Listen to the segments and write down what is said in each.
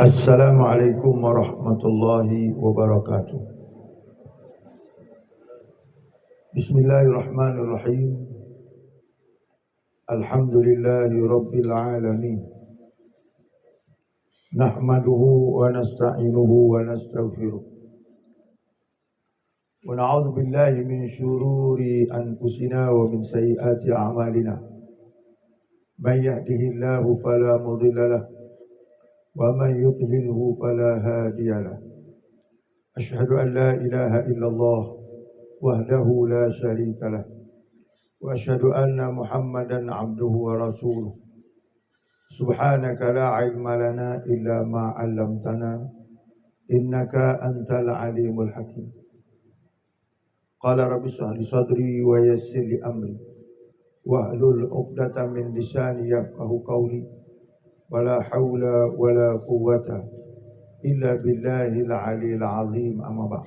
Assalamualaikum warahmatullahi wabarakatuh. Bismillahirrahmanirrahim. Alhamdulillahi rabbil alamin. Nahmaduhu wa nasta'inuhu wa nastaghfiruh. Wa na'udzu billahi min syururi anfusina wa min sayyiati a'malina. Man yahdihillahu fala mudilla lahu wa man yudlilhu fala hadiya lahu. Asyhadu an la ilaha illallah wahdahu la syarika lah wa asyhadu anna Muhammadan abduhu wa rasuluh. Subhanaka la ilma lana illa ma 'allamtana innaka antal alimul hakim. Qala rabbi shrah li sadri wa yassir li amri wahlul 'uqdatam min lisani yafqahu qawli. Wala haula wala quwwata illa billahil 'aliyyil 'azim. Amma ba'd.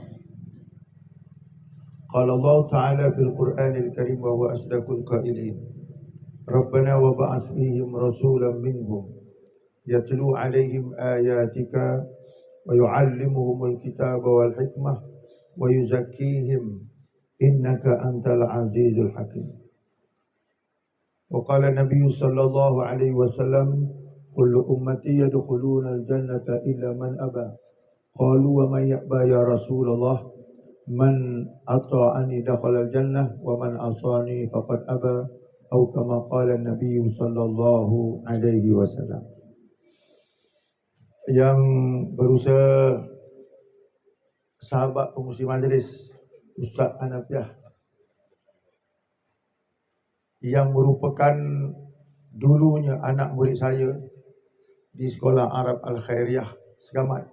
Qala Allah Ta'ala fil Qur'anil Karim wa huwa asdaqul qailin. Rabbana wa ba'ats fihim rasulan minhum yatlu 'alaihim ayatika wa yu'allimuhumul kitaba wal hikmah wa yuzakkihim innaka antal azizul hakim. Wa qala Nabi sallallahu alaihi wasallam kullu ummati yadkhuluna al-jannata illa man aba. Qalu wa man ya'ba ya Rasulullah? Man ata'ani dakhala al-jannah wa man asani faqad aba, atau kama qala Nabi sallallahu alaihi wasallam. Yang berusaha sahabat pengurusi majlis Ustaz Hanafiah yang merupakan dulunya anak murid saya di Sekolah Arab Al-Khairiyah Segamat.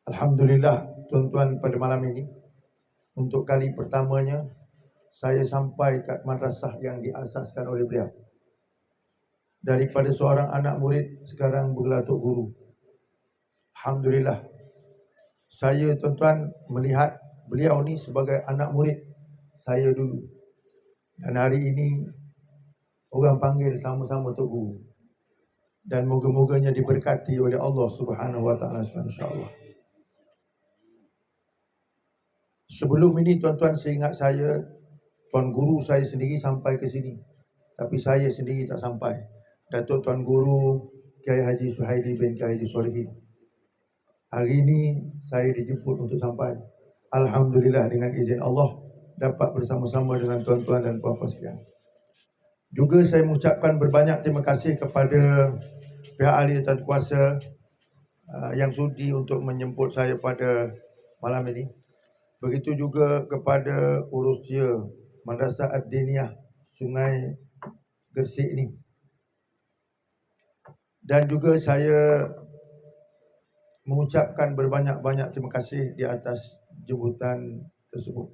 Alhamdulillah tuan-tuan, pada malam ini untuk kali pertamanya saya sampai kat madrasah yang diasaskan oleh beliau. Daripada seorang anak murid sekarang bergelar tok guru. Alhamdulillah. Saya tuan-tuan melihat beliau ni sebagai anak murid saya dulu. Dan hari ini orang panggil sama-sama tok guru. Dan moga-moganya diberkati oleh Allah Subhanahu wa taala insya-Allah. Sebelum ini tuan-tuan, seingat saya, tuan guru saya sendiri sampai ke sini. Tapi saya sendiri tak sampai. Datuk Tuan Guru Kiai Haji Suhaili bin Kiai Haji Solihin. Hari ini saya dijemput untuk sampai. Alhamdulillah, dengan izin Allah dapat bersama-sama dengan tuan-tuan dan puan-puan sekalian. Juga saya mengucapkan berbanyak terima kasih kepada pihak ahli dan kuasa yang sudi untuk menjemput saya pada malam ini. Begitu juga kepada urusia Madrasah Ad-Diniyah Sungai Gersik ini. Dan juga saya mengucapkan berbanyak-banyak terima kasih di atas jemputan tersebut.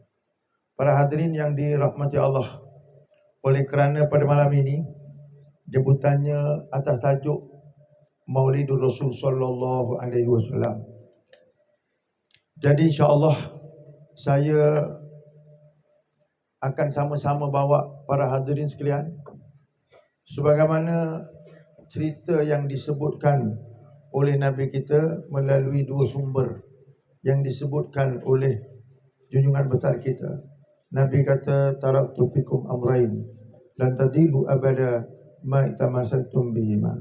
Para hadirin yang dirahmati Allah, oleh kerana pada malam ini jemputannya atas tajuk Maulidur Rasul sallallahu alaihi wasallam. Jadi insya-Allah saya akan sama-sama bawa para hadirin sekalian sebagaimana cerita yang disebutkan oleh Nabi kita melalui dua sumber yang disebutkan oleh junjungan besar kita. Nabi kata, taraktu fikum amrain lan tadilu abada ma itamassatum bihima.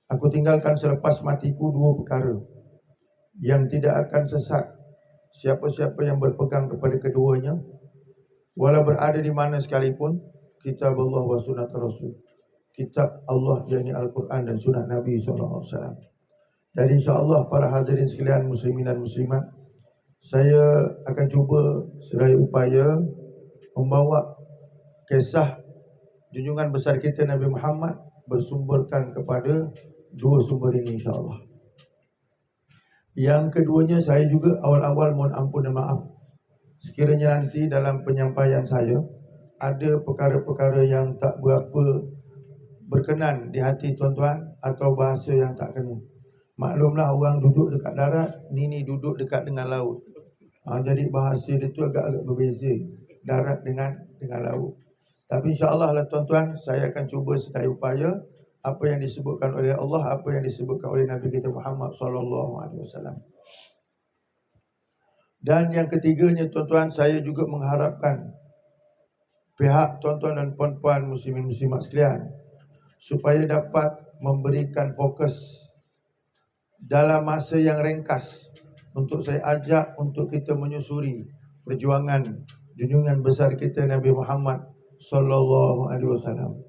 Aku tinggalkan selepas matiku dua perkara yang tidak akan sesat siapa-siapa yang berpegang kepada keduanya, walau berada di mana sekalipun. Kitab Allah wa sunnat Rasul. Kitab Allah yakni Al-Quran dan sunnah Nabi SAW. Jadi insya-Allah para hadirin sekalian muslimin dan muslimat, saya akan cuba sedaya upaya membawa kisah junjungan besar kita Nabi Muhammad bersumberkan kepada dua sumber ini insya-Allah. Yang keduanya, saya juga awal-awal mohon ampun dan maaf sekiranya nanti dalam penyampaian saya ada perkara-perkara yang tak berapa berkenan di hati tuan-tuan atau bahasa yang tak kena. Maklumlah orang duduk dekat darat, ni duduk dekat dengan laut. Jadi bahasa dia tu agak-agak berbeza, darat dengan laut. Tapi insya-Allah lah tuan-tuan, saya akan cuba sedaya upaya apa yang disebutkan oleh Allah, apa yang disebutkan oleh Nabi kita Muhammad sallallahu alaihi wasallam. Dan yang ketiganya tuan-tuan, saya juga mengharapkan pihak tuan-tuan dan puan-puan muslimin muslimat sekalian supaya dapat memberikan fokus dalam masa yang ringkas untuk saya ajak untuk kita menyusuri perjuangan junjungan besar kita Nabi Muhammad sallallahu alaihi wasallam.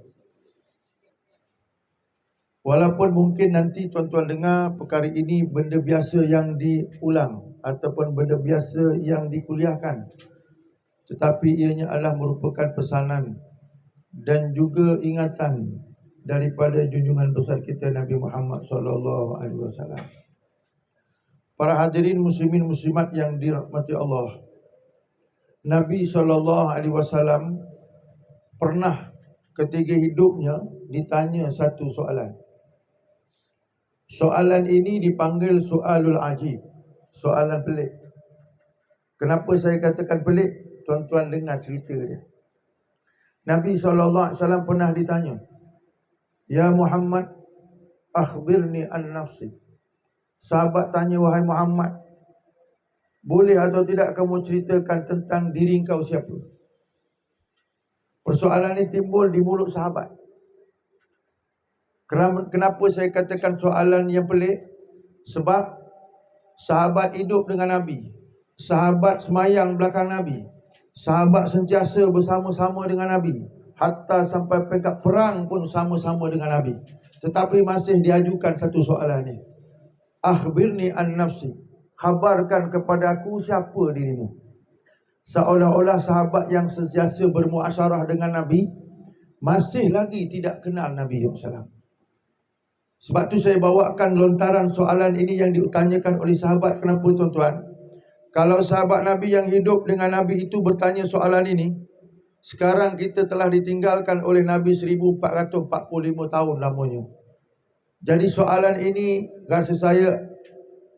Walaupun mungkin nanti tuan-tuan dengar perkara ini benda biasa yang diulang ataupun benda biasa yang dikuliahkan, tetapi ianya adalah merupakan pesanan dan juga ingatan daripada junjungan besar kita Nabi Muhammad sallallahu alaihi wasallam. Para hadirin muslimin muslimat yang dirahmati Allah, Nabi sallallahu alaihi wasallam pernah ketika hidupnya ditanya satu soalan. Soalan ini dipanggil soalul ajib, soalan pelik. Kenapa saya katakan pelik? Tuan-tuan dengar cerita dia. Nabi SAW pernah ditanya, "Ya Muhammad, akhbirni an nafsi." Sahabat tanya, "Wahai Muhammad, boleh atau tidak kamu ceritakan tentang diri kau siapa?" Persoalan ini timbul di mulut sahabat. Kenapa saya katakan soalan yang pelik? Sebab sahabat hidup dengan Nabi, sahabat semayang belakang Nabi, sahabat sentiasa bersama-sama dengan Nabi, hatta sampai pekat perang pun sama-sama dengan Nabi. Tetapi masih diajukan satu soalan ni. Akhbirni an nafsi. Khabarkan kepada aku siapa dirimu. Seolah-olah sahabat yang sentiasa bermuasyarah dengan Nabi masih lagi tidak kenal Nabi SAW. Sebab tu saya bawakan lontaran soalan ini yang ditanyakan oleh sahabat. Kenapa tuan-tuan? Kalau sahabat Nabi yang hidup dengan Nabi itu bertanya soalan ini, sekarang kita telah ditinggalkan oleh Nabi 1445 tahun lamanya. Jadi soalan ini rasa saya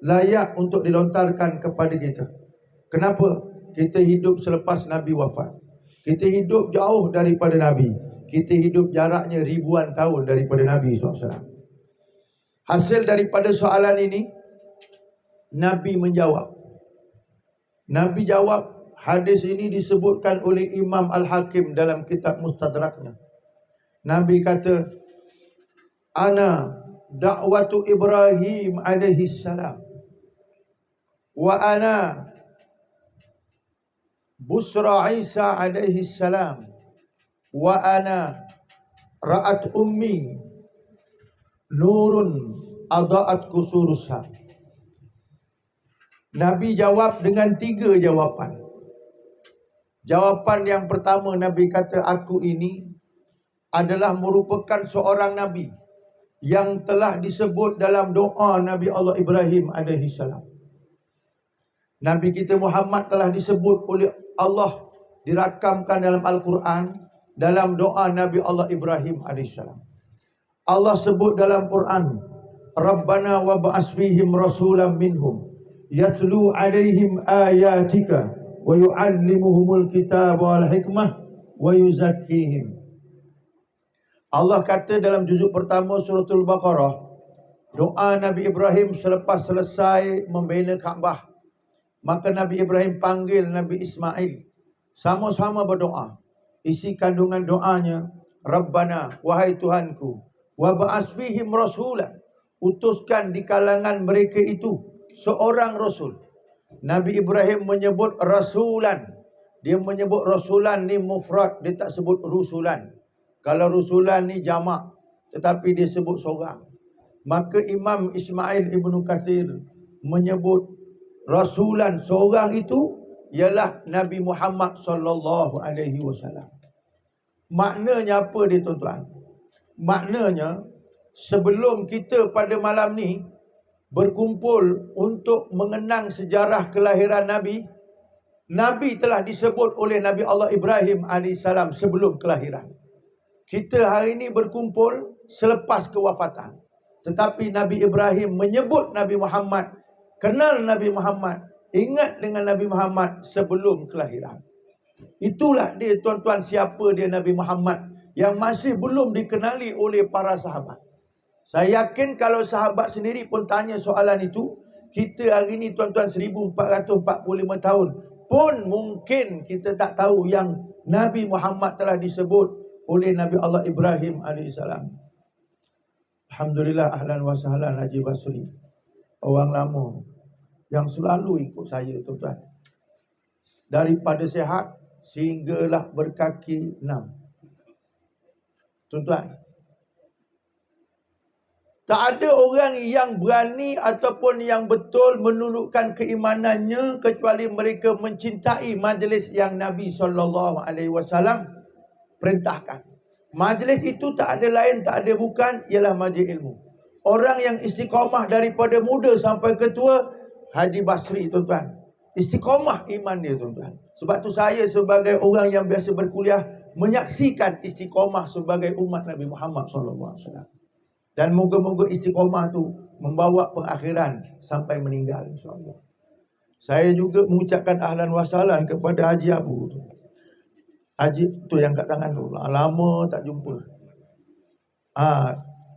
layak untuk dilontarkan kepada kita. Kenapa? Kita hidup selepas Nabi wafat. Kita hidup jauh daripada Nabi. Kita hidup jaraknya ribuan tahun daripada Nabi SAW. Hasil daripada soalan ini, Nabi menjawab. Nabi jawab. Hadis ini disebutkan oleh Imam Al-Hakim dalam kitab Mustadraknya. Nabi kata, "Ana da'watu Ibrahim alaihi salam wa ana busra Isa alaihi salam wa ana ra'at ummi nurun adaat kusurusha." Nabi jawab dengan 3 jawapan. Jawapan yang pertama, Nabi kata, aku ini adalah merupakan seorang Nabi yang telah disebut dalam doa Nabi Allah Ibrahim alaihi salam. Nabi kita Muhammad telah disebut oleh Allah, dirakamkan dalam Al-Quran dalam doa Nabi Allah Ibrahim alaihi salam. Allah sebut dalam Quran, Rabbana wa ba'as fihim rasulan minhum yatlu alaihim ayatika wa yu'allimuhumul kitab wal hikmah wa yuzakkihim. Allah kata dalam juzuk pertama suratul Baqarah, doa Nabi Ibrahim selepas selesai membina Kaabah, maka Nabi Ibrahim panggil Nabi Ismail, sama-sama berdoa. Isi kandungan doanya, Rabbana, wahai Tuhanku, wa ba'as fihim rasulan, utuskan di kalangan mereka itu seorang rasul. Nabi Ibrahim menyebut rasulan. Dia menyebut rasulan ni mufrad, dia tak sebut rusulan. Kalau rusulan ni jamak, tetapi dia sebut seorang. Maka Imam Ismail Ibnu Katsir menyebut rasulan seorang itu ialah Nabi Muhammad sallallahu alaihi wasallam. Maknanya apa dia tuan-tuan? Maknanya sebelum kita pada malam ni berkumpul untuk mengenang sejarah kelahiran Nabi, Nabi telah disebut oleh Nabi Allah Ibrahim AS sebelum kelahiran. Kita hari ini berkumpul selepas kewafatan. Tetapi Nabi Ibrahim menyebut Nabi Muhammad, kenal Nabi Muhammad, ingat dengan Nabi Muhammad sebelum kelahiran. Itulah dia tuan-tuan, siapa dia Nabi Muhammad yang masih belum dikenali oleh para sahabat. Saya yakin kalau sahabat sendiri pun tanya soalan itu, kita hari ini tuan-tuan 1445 tahun pun mungkin kita tak tahu yang Nabi Muhammad telah disebut oleh Nabi Allah Ibrahim alaihissalam. Alhamdulillah, ahlan wa sahlan Haji Basri, orang lama yang selalu ikut saya tuan-tuan, daripada sehat sehinggalah berkaki 6. Tuan-tuan, tak ada orang yang berani ataupun yang betul menunjukkan keimanannya kecuali mereka mencintai majlis yang Nabi SAW perintahkan. Majlis itu tak ada lain, tak ada bukan, ialah majlis ilmu. Orang yang istiqamah daripada muda sampai ketua, Haji Basri tuan-tuan. Istiqamah iman dia tuan-tuan. Sebab tu saya sebagai orang yang biasa berkuliah menyaksikan istiqamah sebagai umat Nabi Muhammad SAW. Dan moga-moga istiqamah tu membawa pengakhiran sampai meninggal insya-Allah. Saya juga mengucapkan ahlan wa sahlan kepada Haji Abu tu. Haji tu yang kat tangan tu, lama tak jumpa.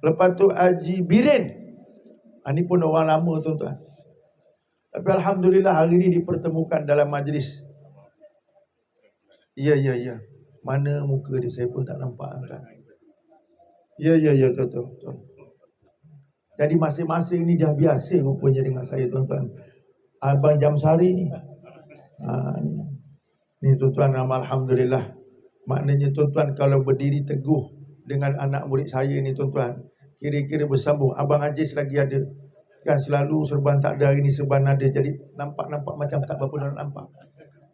Lepas tu Haji Birin. Ni pun orang lama tuan-tuan. Tapi alhamdulillah hari ni dipertemukan dalam majlis. Ya. Mana muka dia, saya pun tak nampak kan. Ya, betul. Jadi masing-masing ni dah biasa rupanya dengan saya tuan-tuan. Abang Jamsari ni. Ni tuan-tuan, alhamdulillah. Maknanya tuan-tuan kalau berdiri teguh dengan anak murid saya ni tuan-tuan, kira-kira bersambung. Abang Aziz lagi ada. Kan selalu serban tak ada, hari ni serban ada. Jadi nampak-nampak macam tak berapa nak nampak.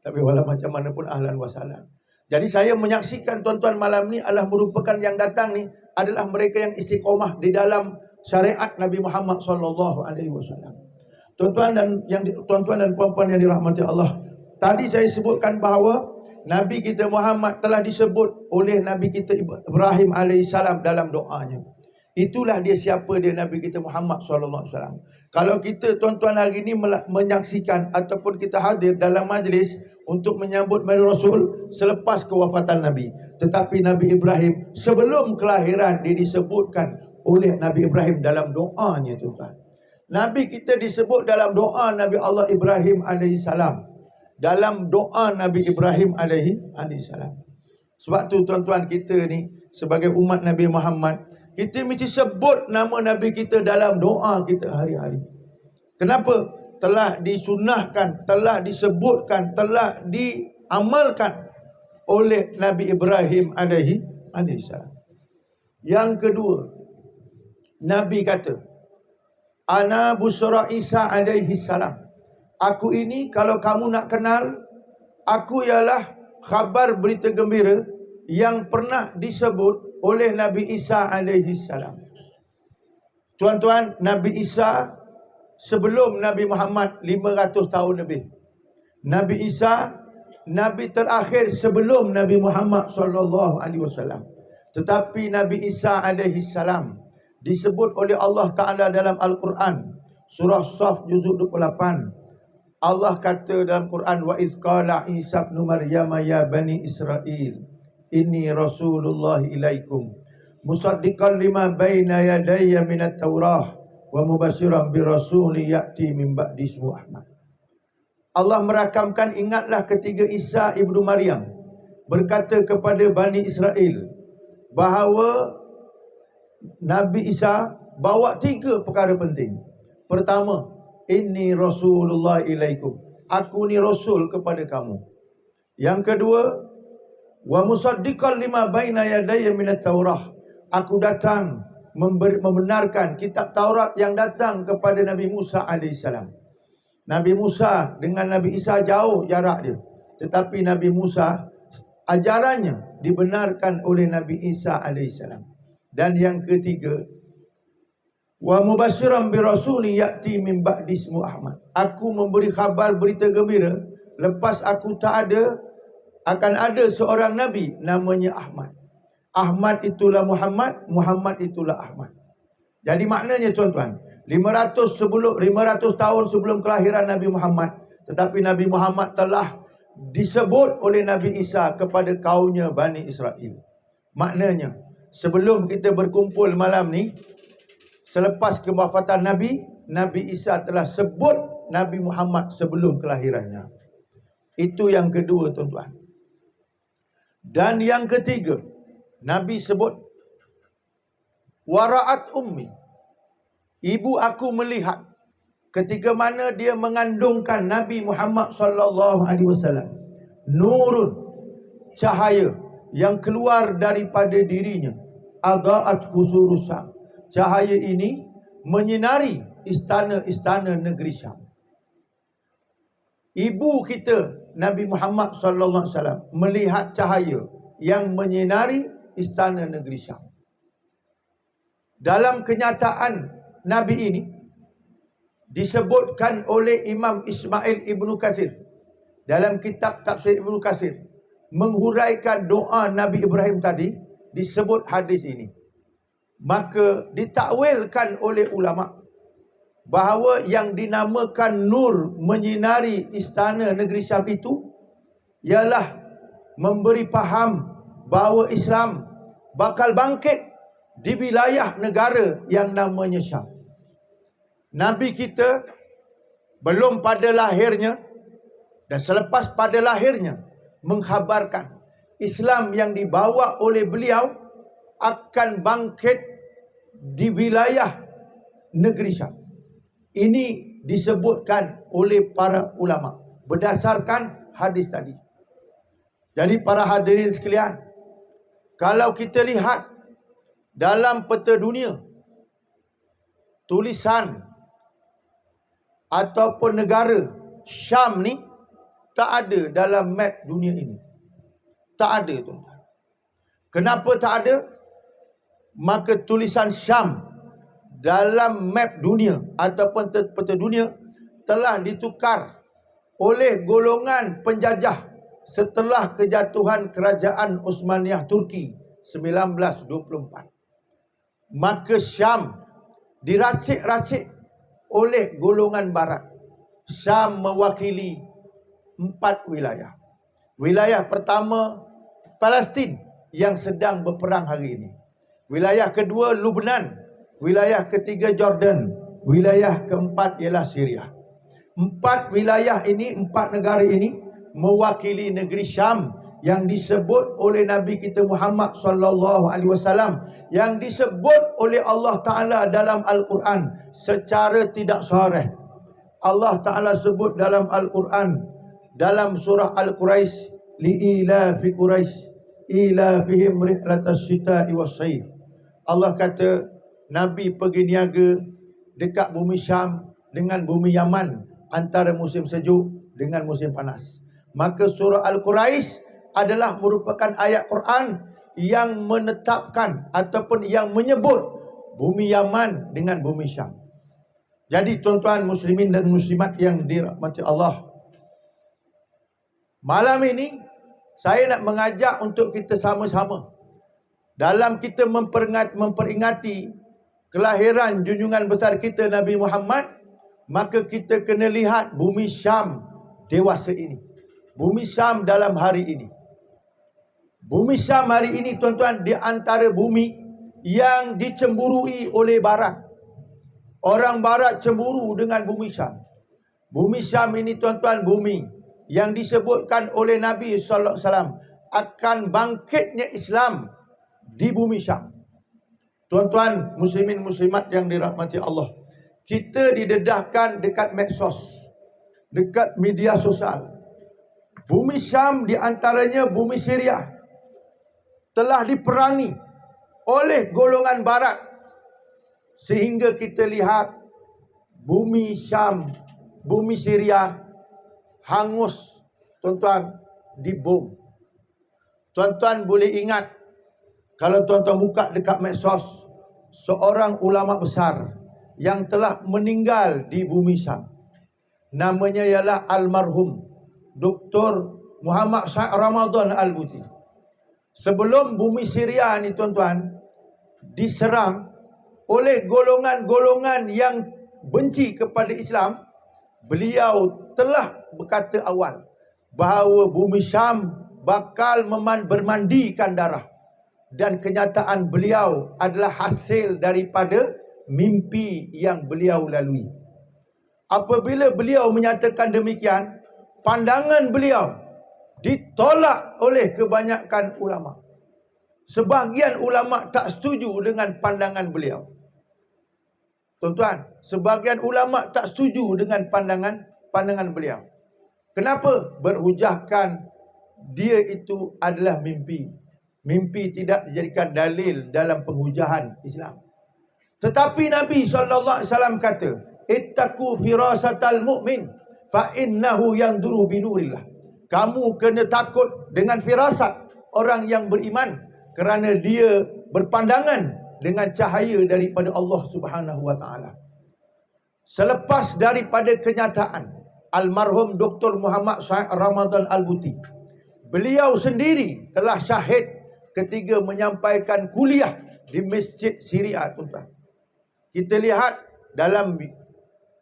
Tapi walau macam mana pun ahlan wa sahlan. Jadi saya menyaksikan tuan-tuan malam ni adalah merupakan yang datang ni adalah mereka yang istiqomah di dalam syariat Nabi Muhammad SAW. Tuan-tuan dan puan-puan yang dirahmati Allah, tadi saya sebutkan bahawa Nabi kita Muhammad telah disebut oleh Nabi kita Ibrahim alaihissalam dalam doanya. Itulah dia siapa dia Nabi kita Muhammad SAW. Kalau kita tuan-tuan hari ini menyaksikan ataupun kita hadir dalam majlis untuk menyambut Maulid Rasul selepas kewafatan Nabi. Tetapi Nabi Ibrahim sebelum kelahiran dia disebutkan oleh Nabi Ibrahim dalam doanya tuan-tuan. Nabi kita disebut dalam doa Nabi Allah Ibrahim alaihissalam. Dalam doa Nabi Ibrahim alaihissalam. Sebab tu tuan-tuan, kita ni sebagai umat Nabi Muhammad, kita mesti sebut nama Nabi kita dalam doa kita hari-hari. Kenapa? Telah disunahkan, telah disebutkan, telah diamalkan oleh Nabi Ibrahim alaihissalam. Yang kedua, Nabi kata, Ana busra Isa alaihissalam. Aku ini kalau kamu nak kenal, aku ialah khabar berita gembira yang pernah disebut oleh Nabi Isa alaihissalam. Tuan-tuan, Nabi Isa sebelum Nabi Muhammad 500 tahun lebih. Nabi Isa Nabi terakhir sebelum Nabi Muhammad SAW. Tetapi Nabi Isa alaihissalam disebut oleh Allah Ta'ala dalam Al-Quran, surah Saf juzuk 28. Allah kata dalam Quran, wa iz qala Isa ibn Maryam ya bani Israel inni rasulullah ilaikum musaddiqan lima baina yadayya minat taurah wa mubasyiran bi rasulin ya'ti min ba'di ismuhu Ahmad. Allah merakamkan, ingatlah ketika Isa ibnu Maryam berkata kepada Bani Israel bahawa Nabi Isa bawa 3 perkara penting. Pertama, inni rasulullah ilaikum, aku ni rasul kepada kamu. Yang kedua, wa musaddiqan lima baina yadayya minat taurah, aku datang membenarkan kitab Taurat yang datang kepada Nabi Musa alaihissalam. Nabi Musa dengan Nabi Isa jauh jarak dia, tetapi Nabi Musa ajarannya dibenarkan oleh Nabi Isa alaihissalam. Dan yang ketiga, wa mubasyiran bi rasulin ya'ti min ba'di ismuhu Ahmad, aku memberi khabar berita gembira lepas aku tak ada, akan ada seorang nabi namanya Ahmad. Ahmad itulah Muhammad, Muhammad itulah Ahmad. Jadi maknanya tuan-tuan, 500 tahun sebelum kelahiran Nabi Muhammad, tetapi Nabi Muhammad telah disebut oleh Nabi Isa kepada kaumnya Bani Israel. Maknanya, sebelum kita berkumpul malam ni, selepas kewafatan Nabi, Nabi Isa telah sebut Nabi Muhammad sebelum kelahirannya. Itu yang kedua, tuan-tuan. Dan yang ketiga, Nabi sebut, wara'at ummi, ibu aku melihat ketika mana dia mengandungkan Nabi Muhammad sallallahu alaihi wasallam, nurun, cahaya yang keluar daripada dirinya, agaat kusurusa, cahaya ini menyinari istana-istana negeri Syam. Ibu kita Nabi Muhammad sallallahu alaihi wasallam melihat cahaya yang menyinari istana negeri Syam. Dalam kenyataan Nabi ini disebutkan oleh Imam Ismail Ibnu Katsir dalam kitab Tafsir Ibnu Katsir, menghuraikan doa Nabi Ibrahim tadi, disebut hadis ini. Maka ditakwilkan oleh ulama bahawa yang dinamakan nur menyinari istana negeri Syam itu ialah memberi faham bahawa Islam bakal bangkit di wilayah negara yang namanya Syam. Nabi kita belum pada lahirnya dan selepas pada lahirnya mengkhabarkan Islam yang dibawa oleh beliau akan bangkit di wilayah negeri Syam. Ini disebutkan oleh para ulama berdasarkan hadis tadi. Jadi para hadirin sekalian, kalau kita lihat dalam peta dunia, tulisan ataupun negara Syam ni tak ada dalam map dunia ini. Tak ada, tuan-tuan. Kenapa tak ada? Maka tulisan Syam dalam map dunia ataupun peta dunia telah ditukar oleh golongan penjajah setelah kejatuhan kerajaan Osmaniyah Turki 1924. Maka Syam diracik-racik oleh golongan barat. Syam mewakili 4 wilayah. Wilayah pertama, Palestin yang sedang berperang hari ini. Wilayah kedua, Lebanon. Wilayah ketiga, Jordan. Wilayah keempat ialah Syria. 4 wilayah ini, 4 negara ini mewakili negeri Syam yang disebut oleh Nabi kita Muhammad sallallahu alaihi wasallam, yang disebut oleh Allah Taala dalam Al-Quran secara tidak sharih. Allah Taala sebut dalam Al-Quran dalam surah Al-Quraisy, li'ilafi Quraisy ilafihim rihlatas syita'i was-sayf. Allah kata Nabi pergi niaga dekat bumi Syam dengan bumi Yaman, antara musim sejuk dengan musim panas. Maka surah Al-Quraisy adalah merupakan ayat Quran yang menetapkan ataupun yang menyebut bumi Yaman dengan bumi Syam. Jadi tuan-tuan muslimin dan muslimat yang dirahmati Allah, malam ini saya nak mengajak untuk kita sama-sama dalam kita memperingati kelahiran junjungan besar kita Nabi Muhammad, maka kita kena lihat bumi Syam dewasa ini, bumi Syam dalam hari ini. Bumi Syam hari ini, tuan-tuan, di antara bumi yang dicemburui oleh barat. Orang barat cemburu dengan bumi Syam. Bumi Syam ini, tuan-tuan, bumi yang disebutkan oleh Nabi sallallahu alaihi wasallam akan bangkitnya Islam di bumi Syam. Tuan-tuan muslimin muslimat yang dirahmati Allah, kita didedahkan dekat medsos, dekat media sosial. Bumi Syam di antaranya bumi Syria telah diperangi oleh golongan barat, sehingga kita lihat bumi Syam, bumi Syria hangus, tuan-tuan, dibom. Tuan-tuan boleh ingat, kalau tuan-tuan buka dekat medsos, seorang ulama besar yang telah meninggal di bumi Syam, namanya ialah almarhum Dr. Muhammad Syed Ramadan Al-Buti. Sebelum bumi Syria ni, tuan-tuan, diserang oleh golongan-golongan yang benci kepada Islam, beliau telah berkata awal bahawa bumi Syam bakal bermandikan darah. dan kenyataan beliau adalah hasil daripada mimpi yang beliau lalui. Apabila beliau menyatakan demikian, pandangan beliau ditolak oleh kebanyakan ulama. Sebahagian ulama tak setuju dengan pandangan beliau. Tuan-tuan, sebahagian ulama tak setuju dengan pandangan beliau. Kenapa? Berhujahkan dia itu adalah mimpi. Mimpi tidak dijadikan dalil dalam penghujahan Islam. Tetapi Nabi SAW kata, ittaqu firasatal mu'min fa innahu yanzuru binurillah. Kamu kena takut dengan firasat orang yang beriman, kerana dia berpandangan dengan cahaya daripada Allah Subhanahu wa taala. Selepas daripada kenyataan almarhum Dr. Muhammad Syed Ramadan Al-Buti, beliau sendiri telah syahid ketika menyampaikan kuliah di Masjid Syariah, tuan-tuan. Kita lihat dalam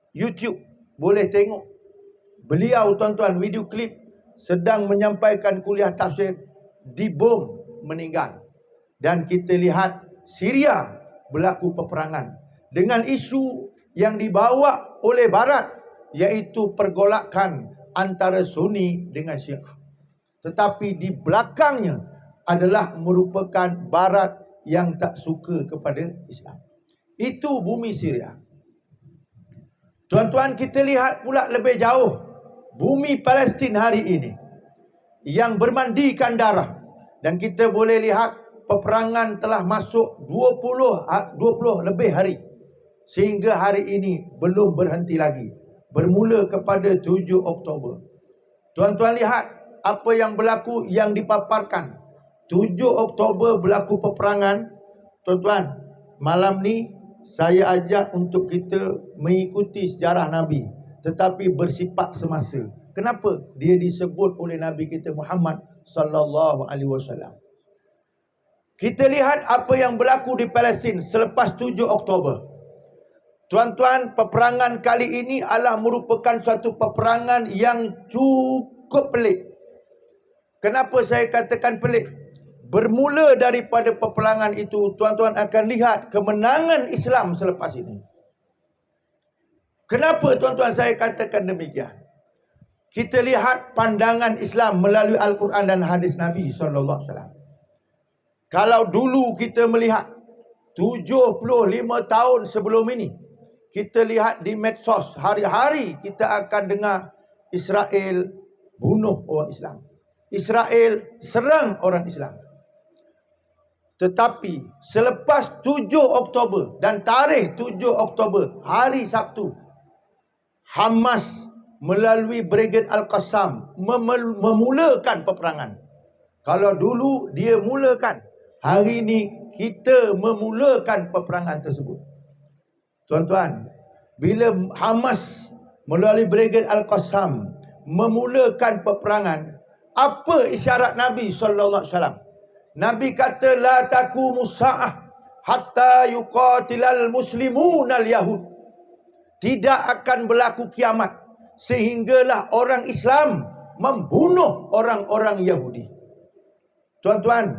YouTube, boleh tengok beliau, tuan-tuan, video klip sedang menyampaikan kuliah tafsir, dibom, meninggal. Dan kita lihat Syria berlaku peperangan dengan isu yang dibawa oleh Barat, iaitu pergolakan antara Sunni dengan Syiah. Tetapi di belakangnya adalah merupakan Barat yang tak suka kepada Islam. Itu bumi Syria. Tuan-tuan, kita lihat pula lebih jauh, bumi Palestin hari ini yang bermandikan darah. Dan kita boleh lihat peperangan telah masuk 20 lebih hari. Sehingga hari ini belum berhenti lagi. Bermula kepada 7 Oktober. Tuan-tuan lihat apa yang berlaku, yang dipaparkan. 7 Oktober berlaku peperangan. Tuan-tuan, malam ni saya ajak untuk kita mengikuti sejarah Nabi, tetapi bersifat semasa. Kenapa dia disebut oleh Nabi kita Muhammad sallallahu alaihi wasallam? Kita lihat apa yang berlaku di Palestin selepas 7 Oktober. Tuan-tuan, peperangan kali ini adalah merupakan suatu peperangan yang cukup pelik. Kenapa saya katakan pelik? Bermula daripada peperangan itu, tuan-tuan akan lihat kemenangan Islam selepas ini. Kenapa, tuan-tuan, saya katakan demikian? Kita lihat pandangan Islam melalui Al-Quran dan hadis Nabi SAW. Kalau dulu kita melihat 75 tahun sebelum ini, kita lihat di medsos, hari-hari kita akan dengar Israel bunuh orang Islam, Israel serang orang Islam. Tetapi selepas 7 Oktober dan tarikh 7 Oktober, hari Sabtu, Hamas melalui Brigade Al-Qassam memulakan peperangan. Kalau dulu dia mulakan, hari ini kita memulakan peperangan tersebut. Tuan-tuan, bila Hamas melalui Brigade Al-Qassam memulakan peperangan, apa isyarat Nabi SAW? Nabi kata, la taqumu sa'ah hatta yuqatilal muslimun al-yahud. Tidak akan berlaku kiamat sehinggalah orang Islam membunuh orang-orang Yahudi. Tuan-tuan,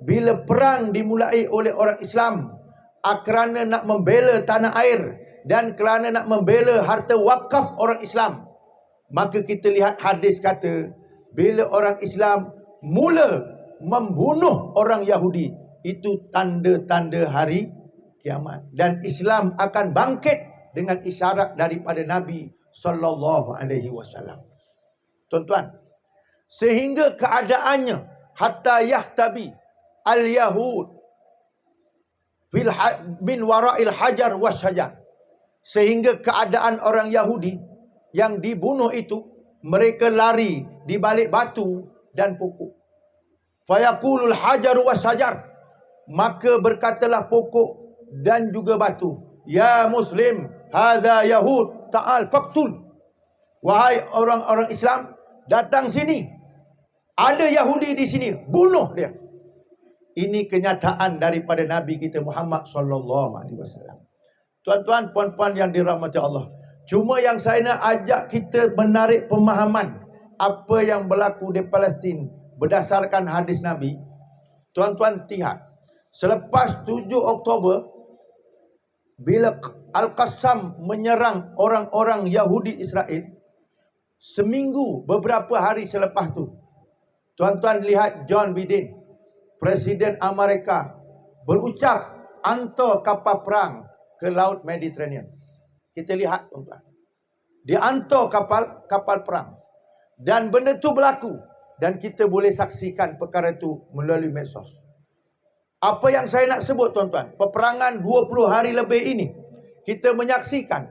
bila perang dimulai oleh orang Islam kerana nak membela tanah air dan kerana nak membela harta wakaf orang Islam, maka kita lihat hadis kata, bila orang Islam mula membunuh orang Yahudi, itu tanda-tanda hari kiamat. Dan Islam akan bangkit dengan isyarat daripada Nabi sallallahu alaihi wasallam. Tuan-tuan, sehingga keadaannya hatta yahtabi al-yahud min wara'il hajar washajar, sehingga keadaan orang Yahudi yang dibunuh itu, mereka lari di balik batu dan pokok. Fayaqulul hajar washajar, maka berkatalah pokok dan juga batu, ya muslim hadza yahud ta'al faqtul. Wahai orang-orang Islam, datang sini, ada Yahudi di sini, bunuh dia. Ini kenyataan daripada Nabi kita Muhammad sallallahu alaihi wasallam. Tuan-tuan, puan-puan yang dirahmati Allah, cuma yang saya nak ajak kita menarik pemahaman apa yang berlaku di Palestin berdasarkan hadis Nabi. Tuan-tuan lihat, Selepas 7 Oktober, bila Al-Qassam menyerang orang-orang Yahudi Israel, seminggu beberapa hari selepas tu, tuan-tuan lihat John Biden, Presiden Amerika, berucap hantar kapal perang ke Laut Mediterranean. Kita lihat tuan-tuan, dia hantar kapal perang. Dan benda tu berlaku, dan kita boleh saksikan perkara itu melalui medsos. Apa yang saya nak sebut tuan-tuan, peperangan 20 hari lebih ini, kita menyaksikan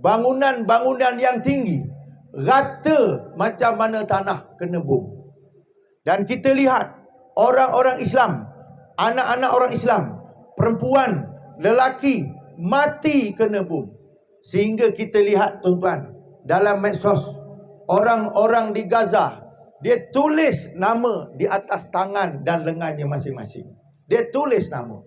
bangunan-bangunan yang tinggi rata macam mana tanah kena bom. Dan kita lihat orang-orang Islam, anak-anak orang Islam, perempuan, lelaki mati kena bom. Sehingga kita lihat tuan-tuan, dalam medsos, orang-orang di Gaza, dia tulis nama di atas tangan dan lengannya masing-masing. Dia tulis nama.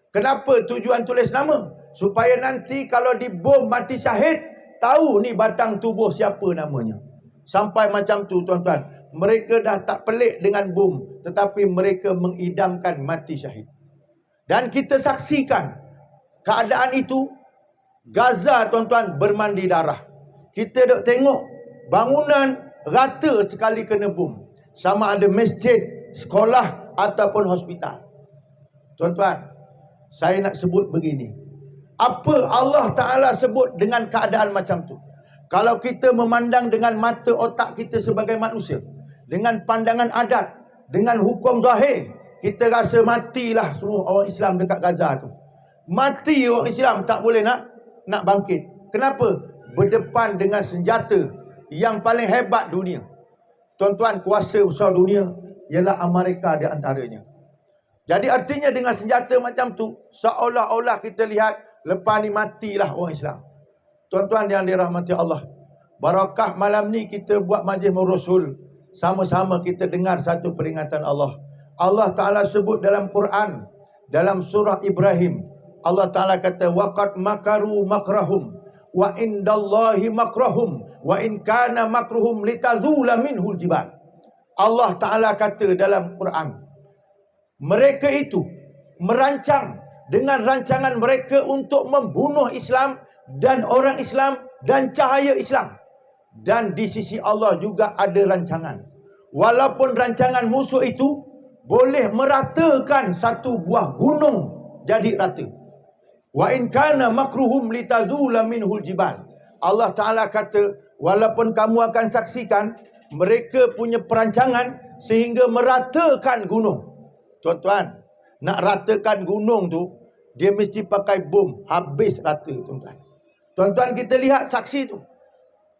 Kenapa tujuan tulis nama? Supaya nanti kalau dibom mati syahid, tahu ni batang tubuh siapa namanya. Sampai macam tu tuan-tuan. Mereka dah tak pelik dengan bom, tetapi mereka mengidamkan mati syahid. Dan kita saksikan keadaan itu. Gaza tuan-tuan bermandi darah. Kita dok tengok bangunan rata sekali kena bom. Sama ada masjid, sekolah ataupun hospital. Tuan-tuan, saya nak sebut begini. Apa Allah Ta'ala sebut dengan keadaan macam tu? Kalau kita memandang dengan mata otak kita sebagai manusia, dengan pandangan adat, dengan hukum zahir, kita rasa matilah semua orang Islam dekat Gaza tu. Mati orang Islam tak boleh nak bangkit. Kenapa? Berdepan dengan senjata yang paling hebat dunia. Tuan-tuan, kuasa besar dunia ialah Amerika di antaranya. Jadi artinya dengan senjata macam tu, seolah-olah kita lihat lepas ni matilah orang Islam. Tuan-tuan yang dirahmati Allah, barakah malam ni kita buat majlis Rasul, sama-sama kita dengar satu peringatan Allah. Allah Ta'ala sebut dalam Quran, dalam surah Ibrahim, Allah Ta'ala kata, waqad makaru makrahum wa indallahi makrahum wa in kana makruhum litazula minhul jibal. Allah Ta'ala kata dalam Quran, mereka itu merancang dengan rancangan mereka untuk membunuh Islam dan orang Islam dan cahaya Islam. Dan di sisi Allah juga ada rancangan. Walaupun rancangan musuh itu boleh meratakan satu buah gunung jadi rata. Wa in kana makruhum litazula minhul jibal. Allah Ta'ala kata, walaupun kamu akan saksikan mereka punya perancangan sehingga meratakan gunung. Tuan-tuan, nak ratakan gunung tu, dia mesti pakai bom, habis rata tuan-tuan. Tuan-tuan, kita lihat saksi tu.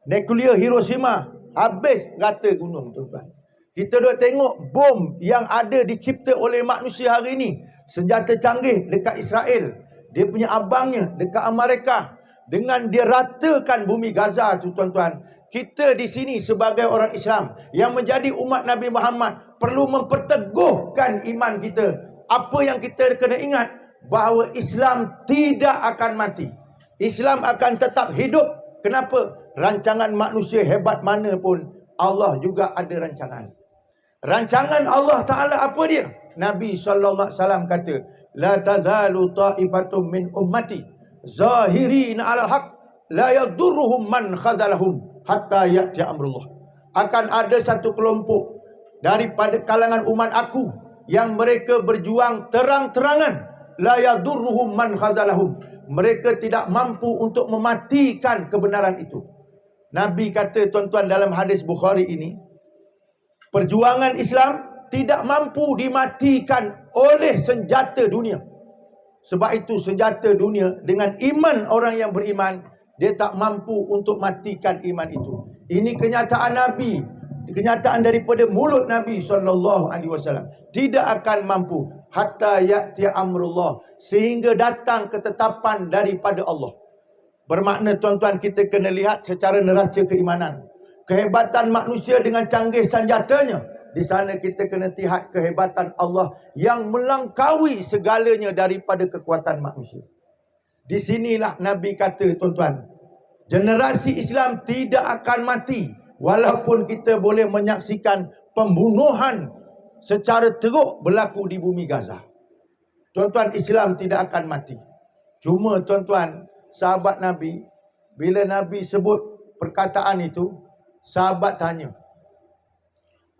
Nuklear Hiroshima, habis rata gunung tuan-tuan. Kita dah tengok bom yang ada dicipta oleh manusia hari ini. Senjata canggih dekat Israel. Dia punya abangnya dekat Amerika. Dengan dia ratakan bumi Gaza tu tuan-tuan. Kita di sini sebagai orang Islam yang menjadi umat Nabi Muhammad perlu memperteguhkan iman kita. Apa yang kita kena ingat? Bahawa Islam tidak akan mati. Islam akan tetap hidup. Kenapa? Rancangan manusia hebat mana pun, Allah juga ada rancangan. Rancangan Allah Ta'ala apa dia? Nabi SAW kata, la tazalu ta'ifatum min ummati zahirin alal haq la yadurruhum man khazalahum hatta ya'ti amrullah. Akan ada satu kelompok daripada kalangan umat aku yang mereka berjuang terang-terangan, la yadurruhum man khazalahum. Mereka tidak mampu untuk mematikan kebenaran itu. Nabi kata tuan-tuan dalam hadis Bukhari ini, perjuangan Islam tidak mampu dimatikan oleh senjata dunia. Sebab itu senjata dunia dengan iman orang yang beriman, dia tak mampu untuk matikan iman itu. Ini kenyataan Nabi, kenyataan daripada mulut Nabi SAW. Tidak akan mampu hatta ya'ti amrullah, sehingga datang ketetapan daripada Allah. Bermakna tuan-tuan, kita kena lihat secara neraca keimanan. Kehebatan manusia dengan canggih senjatanya. Di sana kita kena lihat kehebatan Allah yang melangkaui segalanya daripada kekuatan manusia. Di sinilah Nabi kata tuan-tuan, generasi Islam tidak akan mati walaupun kita boleh menyaksikan pembunuhan secara teruk berlaku di bumi Gaza. Tuan-tuan, Islam tidak akan mati. Cuma tuan-tuan, sahabat Nabi, bila Nabi sebut perkataan itu, sahabat tanya,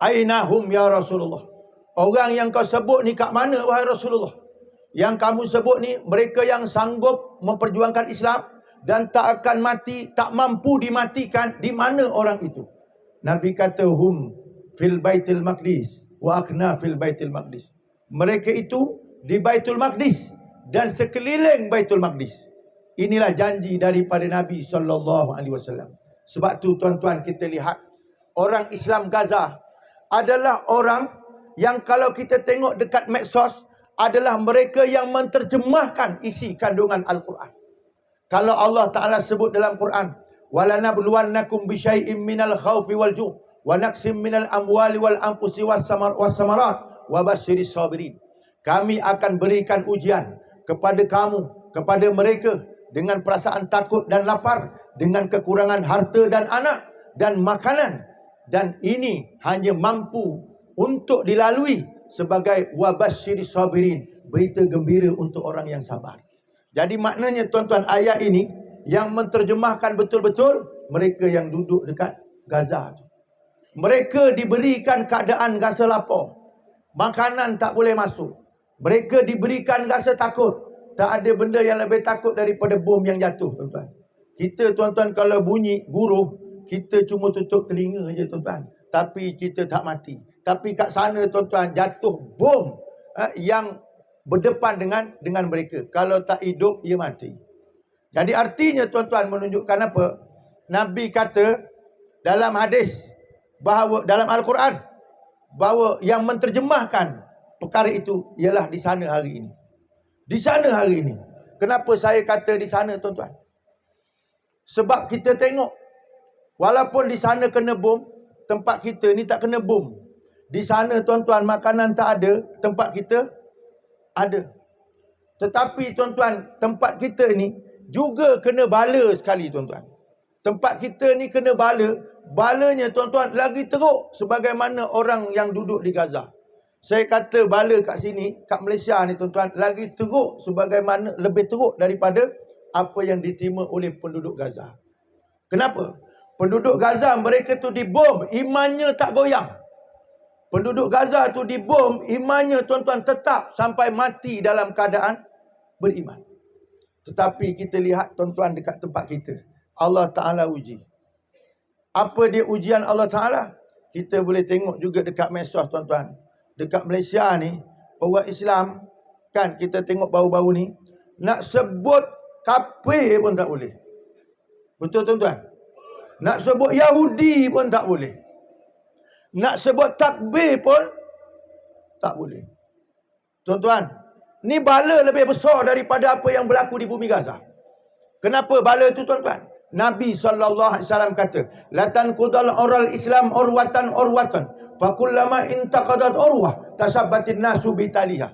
Ainahum ya Rasulullah. Orang yang kau sebut ni kat mana wahai Rasulullah? Yang kamu sebut ni mereka yang sanggup memperjuangkan Islam dan tak akan mati, tak mampu dimatikan. Di mana orang itu? Nabi kata, hum fil baitil maqdis wa akhna fil baitil maqdis. Mereka itu di Baitul Maqdis dan sekeliling Baitul Maqdis. Inilah janji daripada Nabi SAW. Sebab tu tuan-tuan, kita lihat orang Islam Gaza adalah orang yang kalau kita tengok dekat medsos, adalah mereka yang menterjemahkan isi kandungan Al-Quran. Kalau Allah Ta'ala sebut dalam Quran, وَلَنَبْلُوَنَّكُمْ بِشَيْءٍ مِّنَ الْخَوْفِ وَالْجُوعِ وَنَقْصٍ مِّنَ الْأَمْوَالِ وَالْأَنفُسِ وَالثَّمَرَاتِ وَبَشِّرِ الصَّابِرِينَ. Kami akan berikan ujian kepada kamu, kepada mereka dengan perasaan takut dan lapar, dengan kekurangan harta dan anak dan makanan. Dan ini hanya mampu untuk dilalui sebagai wabashiri sabirin, berita gembira untuk orang yang sabar. Jadi maknanya tuan-tuan, ayat ini yang menterjemahkan betul-betul mereka yang duduk dekat Gaza. Mereka diberikan keadaan rasa lapar, makanan tak boleh masuk. Mereka diberikan rasa takut. Tak ada benda yang lebih takut daripada bom yang jatuh, tuan-tuan. Kita, tuan-tuan, kalau bunyi guruh, kita cuma tutup telinga je, tuan-tuan. Tapi kita tak mati. Tapi kat sana, tuan-tuan, jatuh bom yang berdepan dengan mereka. Kalau tak hidup, ia mati. Jadi artinya, tuan-tuan, menunjukkan apa? Nabi kata dalam hadis, bahawa dalam Al-Quran, bahawa yang menterjemahkan perkara itu ialah di sana hari ini. Di sana hari ini. Kenapa saya kata di sana, tuan-tuan? Sebab kita tengok, walaupun di sana kena bom, tempat kita ni tak kena bom. Di sana, tuan-tuan, makanan tak ada, tempat kita ada. Tetapi, tuan-tuan, tempat kita ni juga kena bala sekali, tuan-tuan. Tempat kita ni kena bala. Balanya, tuan-tuan, lagi teruk sebagaimana orang yang duduk di Gaza. Saya kata bala kat sini, kat Malaysia ni, tuan-tuan, lagi teruk sebagaimana, lebih teruk daripada apa yang diterima oleh penduduk Gaza. Kenapa? Penduduk Gaza, mereka tu dibom, imannya tak goyang. Penduduk Gaza tu dibom, imannya, tuan-tuan, tetap sampai mati dalam keadaan beriman. Tetapi kita lihat, tuan-tuan, dekat tempat kita, Allah Ta'ala uji. Apa dia ujian Allah Ta'ala? Kita boleh tengok juga dekat medsos, tuan-tuan. Dekat Malaysia ni, orang Islam, kan kita tengok baru-baru ni, nak sebut kafir pun tak boleh. Betul, tuan-tuan? Nak sebut Yahudi pun tak boleh. Nak sebut takbir pun tak boleh. Tuan-tuan, ni bala lebih besar daripada apa yang berlaku di bumi Gaza. Kenapa bala itu, tuan-tuan? Nabi SAW kata, latan qudal oral Islam urwatan fakullama intaqadat urwah tasabbatin nasu bitaliha.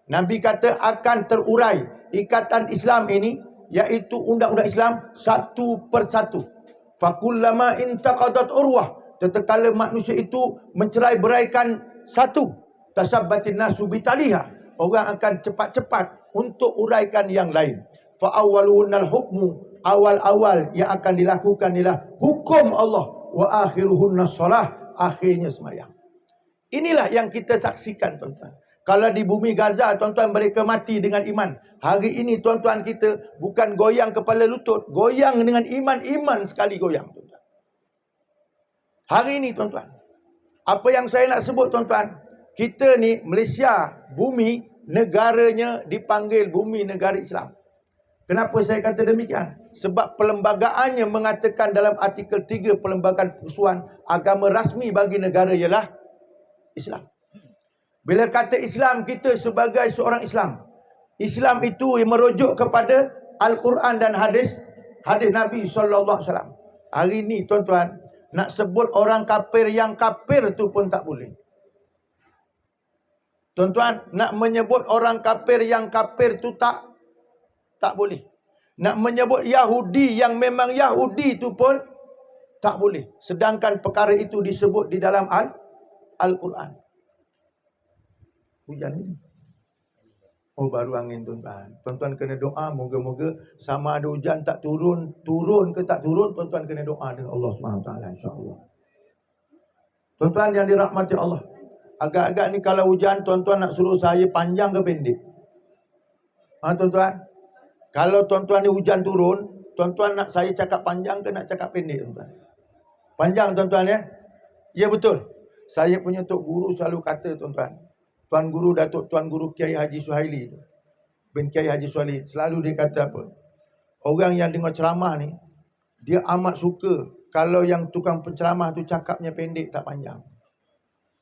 Nabi kata akan terurai ikatan Islam ini, iaitu undang-undang Islam satu persatu. Fakullama intaqadat urwah, tatkala manusia itu mencerai-beraikan satu, tasabbatin nasu bitaliha, orang akan cepat-cepat untuk uraikan yang lain. Fa awwalunal hukmu, awal-awal yang akan dilakukan ialah hukum Allah, wa akhiruhunna shalah, akhirnya sembahyang. Inilah yang kita saksikan, tuan-tuan. Kalau di bumi Gaza, tuan-tuan, mereka mati dengan iman. Hari ini, tuan-tuan, kita bukan goyang kepala lutut, goyang dengan iman sekali goyang, tuan-tuan. Hari ini, tuan-tuan, apa yang saya nak sebut, tuan-tuan, kita ni Malaysia, bumi negaranya dipanggil bumi negara Islam. Kenapa saya kata demikian? Sebab perlembagaannya mengatakan dalam artikel 3 Perlembagaan Persekutuan agama rasmi bagi negara ialah Islam. Bila kata Islam, kita sebagai seorang Islam, Islam itu yang merujuk kepada Al-Quran dan hadis Nabi SAW. Hari ini, tuan-tuan, nak sebut orang kafir yang kafir tu pun tak boleh. Tuan-tuan, nak menyebut orang kafir yang kafir tu tak boleh. Nak menyebut Yahudi yang memang Yahudi itu pun tak boleh. Sedangkan perkara itu disebut di dalam Al-Quran. Hujan ini. Oh, baru angin tuan-tuan. Tuan-tuan kena doa, moga-moga sama ada hujan tak turun, turun ke tak turun, tuan-tuan kena doa dengan Allah SWT, insya-Allah. Tuan-tuan yang dirahmati Allah, agak-agak ni kalau hujan, tuan-tuan nak suruh saya panjang ke pendek? Tuan-tuan, kalau tuan-tuan ni hujan turun, tuan-tuan nak saya cakap panjang ke nak cakap pendek, tuan-tuan? Panjang, tuan-tuan ya? Ya, betul. Saya punya tok guru selalu kata, tuan-tuan, Tuan Guru Datuk Tuan Guru Kiai Haji Suhaili tu, bin Kiai Haji Suhaili, selalu dia kata apa? Orang yang dengar ceramah ni, dia amat suka kalau yang tukang penceramah tu cakapnya pendek tak panjang.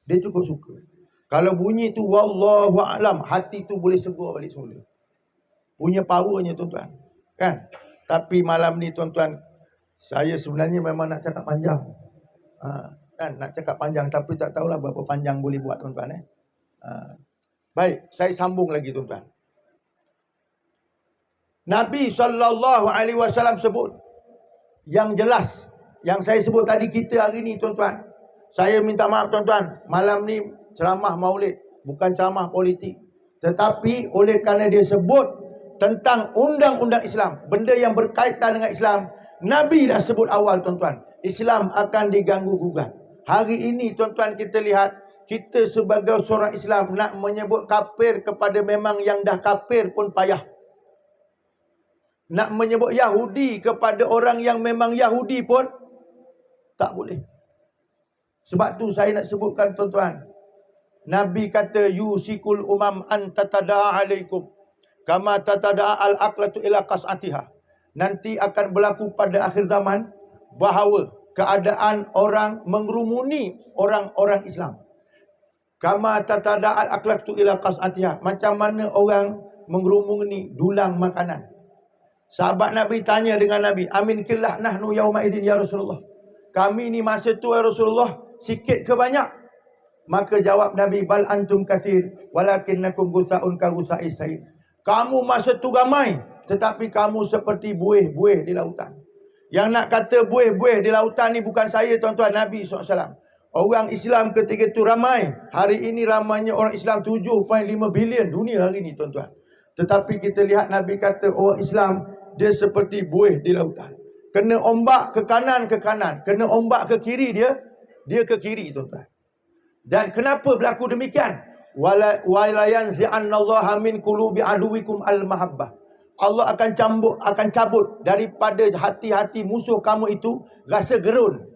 Dia cukup suka. Kalau bunyi tu wallahu a'lam, hati tu boleh segur balik semula. Punya powernya, tuan-tuan. Kan? Tapi malam ni, tuan-tuan, saya sebenarnya memang nak cakap panjang. Kan? Nak cakap panjang, tapi tak tahulah berapa panjang boleh buat, tuan-tuan. Baik, saya sambung lagi, tuan-tuan. Nabi SAW sebut yang jelas, yang saya sebut tadi kita hari ni, tuan-tuan. Saya minta maaf, tuan-tuan, malam ni ceramah maulid, bukan ceramah politik. Tetapi oleh kerana dia sebut tentang undang-undang Islam, benda yang berkaitan dengan Islam, Nabi dah sebut awal, tuan-tuan, Islam akan diganggu-gugat. Hari ini, tuan-tuan, kita lihat, kita sebagai seorang Islam nak menyebut kafir kepada memang yang dah kafir pun payah. Nak menyebut Yahudi kepada orang yang memang Yahudi pun tak boleh. Sebab tu saya nak sebutkan, tuan-tuan, Nabi kata yusikul umam an tatada'a alaikum kama tatada'a al-aqlatu ila qas'atiha. Nanti akan berlaku pada akhir zaman bahawa keadaan orang mengerumuni orang-orang Islam. Kama tatada'al aqlaqtu ila qas'atiha. Macam mana orang mengerumuni dulang makanan. Sahabat Nabi tanya dengan Nabi, amin killah nahnu yauma idzin ya Rasulullah. Kami ni masa tu ya Rasulullah, sikit ke banyak? Maka jawab Nabi, bal antum katsir walakinnakum gusaun ka gusa'is sayl. Kamu masa tu ramai, tetapi kamu seperti buih-buih di lautan. Yang nak kata buih-buih di lautan ni bukan saya, tuan-tuan, Nabi SAW. Orang Islam ketika itu ramai. Hari ini ramainya orang Islam 7.5 bilion dunia hari ini, tuan-tuan. Tetapi kita lihat Nabi kata orang Islam dia seperti buih di lautan. Kena ombak ke kanan, kena ombak ke kiri, dia ke kiri, tuan-tuan. Dan kenapa berlaku demikian? Walayan zi'annallaha min qulubi aduwikum al-mahabbah. Allah akan cabut daripada hati-hati musuh kamu itu rasa gerun.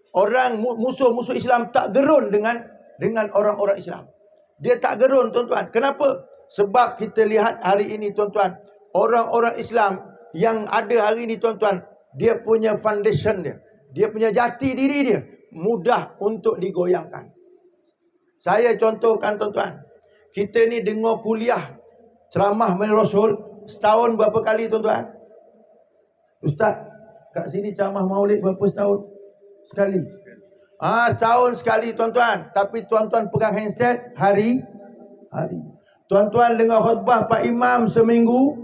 Orang musuh-musuh Islam tak gerun dengan orang-orang Islam. Dia tak gerun, tuan-tuan. Kenapa? Sebab kita lihat hari ini, tuan-tuan, orang-orang Islam yang ada hari ini, tuan-tuan, dia punya foundation dia punya jati diri dia mudah untuk digoyangkan. Saya contohkan, tuan-tuan, kita ni dengar kuliah ceramah Rasul setahun berapa kali, tuan-tuan? Ustaz, kat sini ceramah maulid berapa setahun? Sekali. Setahun sekali, tuan-tuan. Tapi tuan-tuan pegang handset hari. Tuan-tuan dengar khutbah Pak Imam seminggu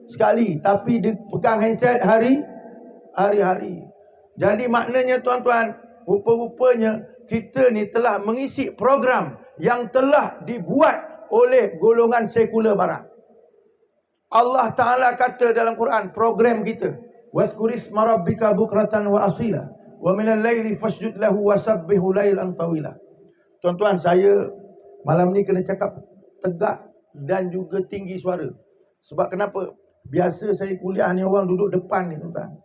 sekali, tapi dia pegang handset hari-hari. Jadi maknanya, tuan-tuan, rupa-rupanya kita ni telah mengisi program yang telah dibuat oleh golongan sekular barat. Allah Ta'ala kata dalam Quran, program kita, "Wadhkurisma rabbika bukratan wa asila wa minal laili fasjud lahu wasabbihu lailan tawila." Tuan-tuan, saya malam ni kena cakap tegak dan juga tinggi suara. Sebab kenapa? Biasa saya kuliah ni orang duduk depan ni, tuan-tuan.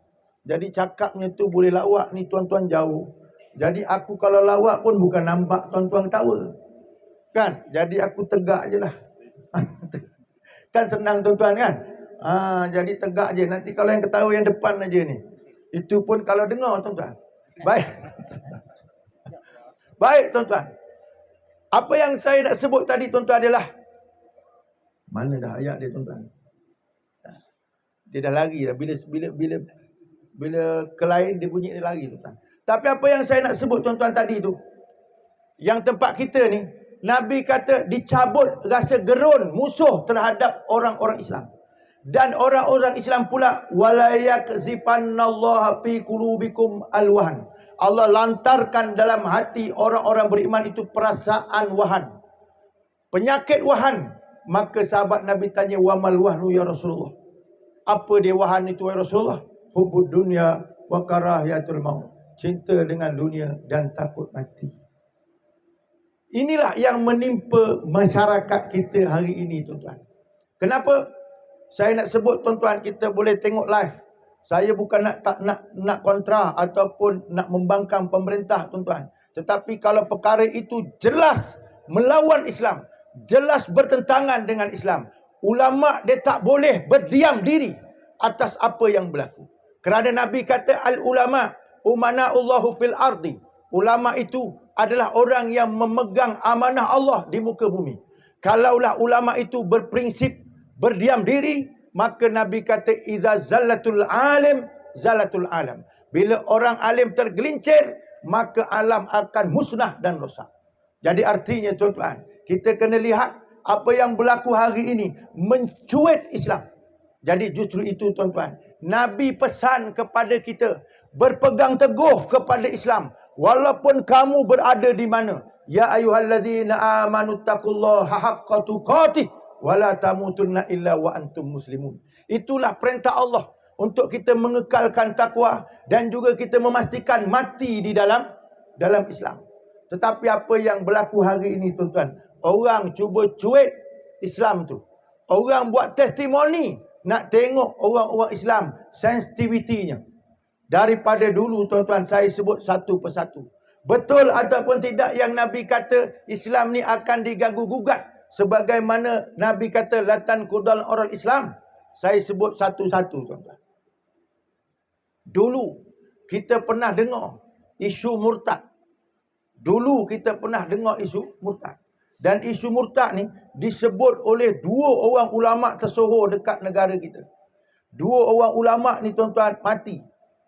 Jadi cakapnya tu boleh lawak ni, tuan-tuan, jauh. Jadi aku kalau lawak pun bukan nampak tuan-tuan ketawa. Kan? Jadi aku tegak je lah. Kan senang, tuan-tuan, kan? Jadi tegak je. Nanti kalau yang ketawa yang depan aja ni. Itu pun kalau dengar, tuan-tuan. Baik. Baik, tuan-tuan. Apa yang saya nak sebut tadi, tuan-tuan, adalah mana dah ayat dia, tuan-tuan? Dia dah lari dah. Bila ke lain dia bunyi dia lari, tuan-tuan. Tapi apa yang saya nak sebut, tuan-tuan, tadi tu, yang tempat kita ni, Nabi kata dicabut rasa gerun musuh terhadap orang-orang Islam. Dan orang-orang Islam pula, wala yakzifannallaha fi qulubikum alwahan. Allah lantarkan dalam hati orang-orang beriman itu perasaan wahan. Penyakit wahan. Maka sahabat Nabi tanya, wa mal wahnu ya Rasulullah? Apa dia wahan itu ya Rasulullah? Hubbud dunya wa karahiyatul maut. Cinta dengan dunia dan takut mati. Inilah yang menimpa masyarakat kita hari ini, tuan-tuan. Kenapa saya nak sebut, tuan-tuan? Kita boleh tengok live. Saya bukan nak kontra ataupun nak membangkang pemerintah, tuan-tuan. Tetapi kalau perkara itu jelas melawan Islam, jelas bertentangan dengan Islam, ulama dia tak boleh berdiam diri atas apa yang berlaku. Kerana Nabi kata al-ulama umana'ullahu fil ardi. Ulama itu adalah orang yang memegang amanah Allah di muka bumi. Kalaulah ulama itu berprinsip berdiam diri, maka Nabi kata iza zallatul alim zallatul alam. Bila orang alim tergelincir, maka alam akan musnah dan rosak. Jadi artinya, tuan-tuan, kita kena lihat apa yang berlaku hari ini mencuit Islam. Jadi justru itu, tuan-tuan, Nabi pesan kepada kita berpegang teguh kepada Islam walaupun kamu berada di mana. Ya ayyuhallazina amanu taqullaha haqqa tuqatih wala tamutunna illa wa antum muslimun. Itulah perintah Allah untuk kita mengekalkan takwa dan juga kita memastikan mati di dalam Islam. Tetapi apa yang berlaku hari ini, tuan-tuan, orang cuba cuit Islam tu. Orang buat testimoni nak tengok orang-orang Islam sensitivitinya. Daripada dulu, tuan-tuan, saya sebut satu persatu. Betul ataupun tidak yang Nabi kata Islam ni akan diganggu-gugat, sebagaimana Nabi kata latan qudal oral Islam. Saya sebut satu-satu, tuan-tuan. Dulu kita pernah dengar isu murtad. Dulu kita pernah dengar isu murtad. Dan isu murtad ni disebut oleh dua orang ulama tersohor dekat negara kita. Dua orang ulama ni, tuan-tuan, mati.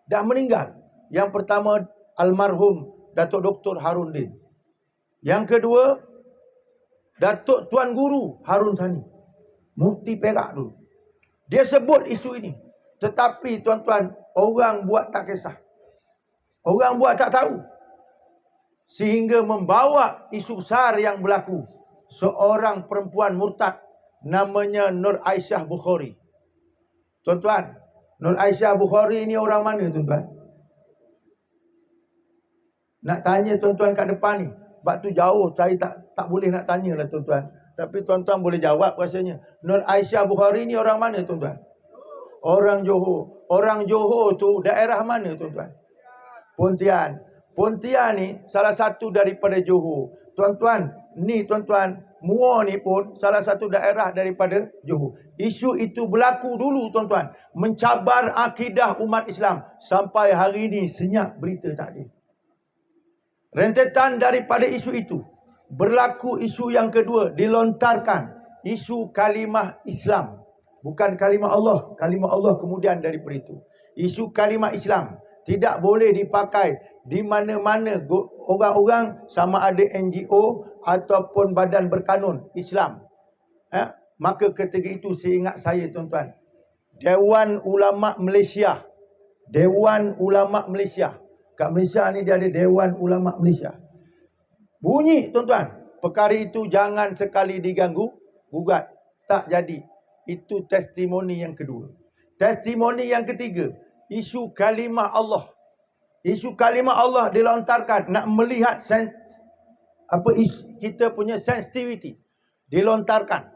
Dah meninggal. Yang pertama almarhum Datuk Dr. Harun Din. Yang kedua Datuk Tuan Guru Harun Thani, Mufti Perak dulu. Dia sebut isu ini. Tetapi, tuan-tuan, orang buat tak kisah. Orang buat tak tahu. Sehingga membawa isu besar yang berlaku. Seorang perempuan murtad namanya Nur Aisyah Bukhari. Tuan-tuan, Nur Aisyah Bukhari ni orang mana, tuan-tuan? Nak tanya tuan-tuan kat depan ni. Sebab tu jauh, saya tak boleh nak tanya lah, tuan-tuan. Tapi tuan-tuan boleh jawab rasanya. Nur Aisyah Bukhari ni orang mana, tuan-tuan? Orang Johor. Orang Johor tu daerah mana, tuan-tuan? Pontian. Pontian ni salah satu daripada Johor. Tuan-tuan, ni tuan-tuan, Muar ni pun salah satu daerah daripada Johor. Isu itu berlaku dulu, tuan-tuan. Mencabar akidah umat Islam. Sampai hari ini senyap berita tak ada. Rentetan daripada isu itu, berlaku isu yang kedua, dilontarkan isu kalimah Islam. Bukan kalimah Allah. Kalimah Allah kemudian daripada itu. Isu kalimah Islam tidak boleh dipakai di mana-mana orang-orang, sama ada NGO ataupun badan berkanun Islam. Maka ketika itu saya ingat saya, tuan-tuan, Dewan Ulama Malaysia. Dewan Ulama Malaysia. Kat Malaysia ni dia ada Dewan Ulama Malaysia. Bunyi, tuan-tuan, perkara itu jangan sekali diganggu gugat. Tak jadi. Itu testimoni yang kedua. Testimoni yang ketiga, isu kalimah Allah. Isu kalimah Allah dilontarkan, nak melihat kita punya sensitivity. Dilontarkan.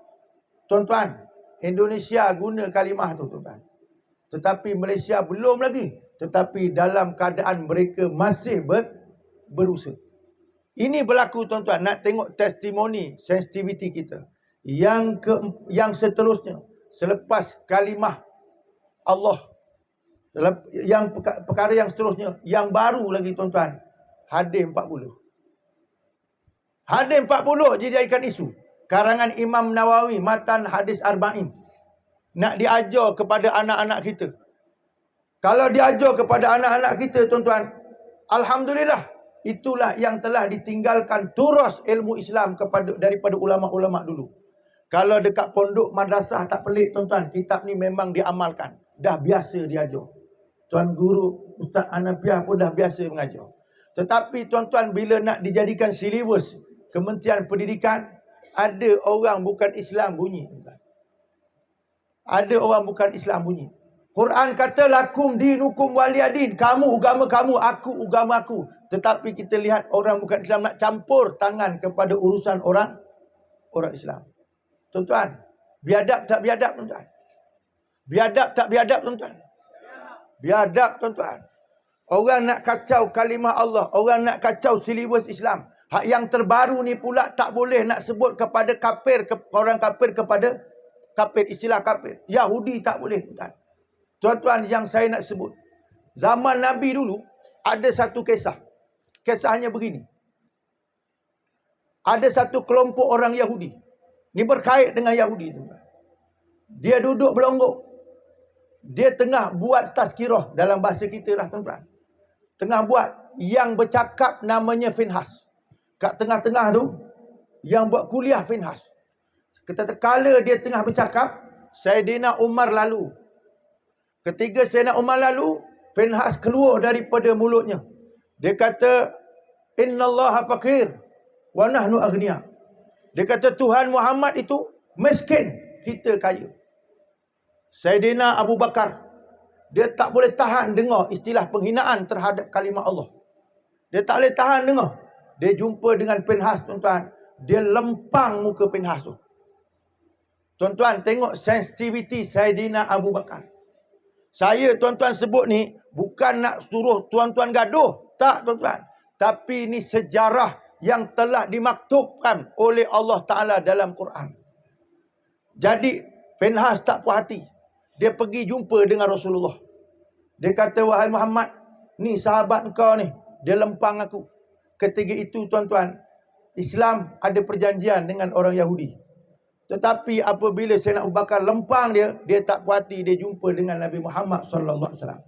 Tuan-tuan, Indonesia guna kalimah tu, tuan-tuan. Tetapi Malaysia belum lagi. Tetapi dalam keadaan mereka masih berusaha. Ini berlaku, tuan-tuan. Nak tengok testimoni sensitivity kita. Yang seterusnya, selepas kalimah Allah, yang perkara yang seterusnya, yang baru lagi, tuan-tuan, Hadis 40. Hadis 40 dijadikan isu. Karangan Imam Nawawi, Matan Hadis Arba'in. Nak diajar kepada anak-anak kita. Kalau diajar kepada anak-anak kita, tuan-tuan, alhamdulillah, itulah yang telah ditinggalkan turas ilmu Islam daripada ulama-ulama dulu. Kalau dekat pondok madrasah tak pelik, tuan-tuan, kitab ni memang diamalkan. Dah biasa diajar. Tuan Guru Ustaz Anafiah pun dah biasa mengajar. Tetapi, tuan-tuan, bila nak dijadikan silibus Kementerian Pendidikan, ada orang bukan Islam bunyi. Ada orang bukan Islam bunyi. Quran kata lakum dinukum waliyadin. Kamu agama kamu, aku agama aku. Tetapi kita lihat orang bukan Islam nak campur tangan kepada urusan orang Islam. Tuan-tuan, biadab tak biadab tuan-tuan? Biadab tak biadab tuan-tuan? Biadab tuan-tuan. Orang nak kacau kalimah Allah, orang nak kacau silibus Islam. Hak yang terbaru ni pula tak boleh nak sebut kepada kafir, orang kafir kepada kafir, istilah kafir. Yahudi tak boleh tuan-tuan. Tuan-tuan, yang saya nak sebut, zaman Nabi dulu ada satu kisah. Kisahnya begini. Ada satu kelompok orang Yahudi. Ni berkait dengan Yahudi tuan-tuan. Dia duduk berlonggok. Dia tengah buat tazkirah, dalam bahasa kita lah tuan-tuan. Tengah buat, yang bercakap namanya Finhas. Kat tengah-tengah tu, yang buat kuliah Finhas. Ketika dia tengah bercakap, Saidina Umar lalu. Ketika Saidina Umar lalu, Finhas keluar daripada mulutnya. Dia kata, Innallaha faqir wa nahnu aghnia. Dia kata Tuhan Muhammad itu miskin, kita kaya. Saidina Abu Bakar, dia tak boleh tahan dengar istilah penghinaan terhadap kalimah Allah. Dia tak boleh tahan dengar. Dia jumpa dengan Finhas tuan-tuan. Dia lempang muka Finhas tu. Tuan-tuan tengok sensitiviti Saidina Abu Bakar. Saya tuan-tuan sebut ni bukan nak suruh tuan-tuan gaduh. Tak tuan-tuan. Tapi ini sejarah yang telah dimaktubkan oleh Allah Ta'ala dalam Quran. Jadi Finhas tak puas hati. Dia pergi jumpa dengan Rasulullah. Dia kata, wahai Muhammad, ni sahabat kau ni, dia lempang aku. Ketika itu tuan-tuan, Islam ada perjanjian dengan orang Yahudi. Tetapi apabila Sayyidina Abu Bakar lempang dia tak puas hati, dia jumpa dengan Nabi Muhammad sallallahu alaihi wasallam.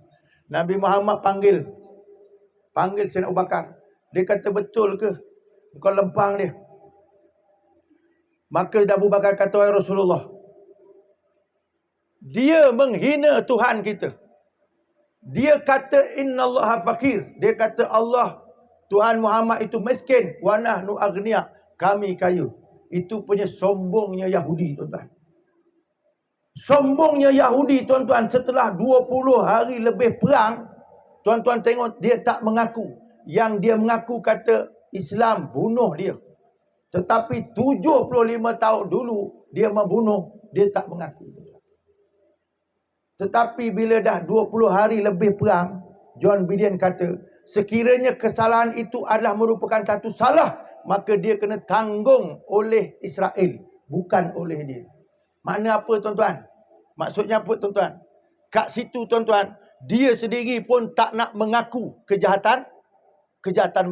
Nabi Muhammad panggil Sayyidina Abu Bakar. Dia kata, betul ke kau lempang dia? Maka Abu Bakar kata, wahai Rasulullah, dia menghina Tuhan kita. Dia kata innallaha faqir. Dia kata Allah, Tuhan Muhammad itu miskin. Wa nahnu aghnia. Kami kaya. Itu punya sombongnya Yahudi tuan-tuan. Sombongnya Yahudi tuan-tuan, setelah 20 hari lebih perang, tuan-tuan tengok dia tak mengaku. Yang dia mengaku kata Islam bunuh dia. Tetapi 75 tahun dulu dia membunuh, dia tak mengaku. Tetapi bila dah 20 hari lebih perang, John Biden kata, sekiranya kesalahan itu adalah merupakan satu salah, maka dia kena tanggung oleh Israel, bukan oleh dia. Makna apa tuan-tuan? Maksudnya apa tuan-tuan? Kat situ tuan-tuan, dia sendiri pun tak nak mengaku kejahatan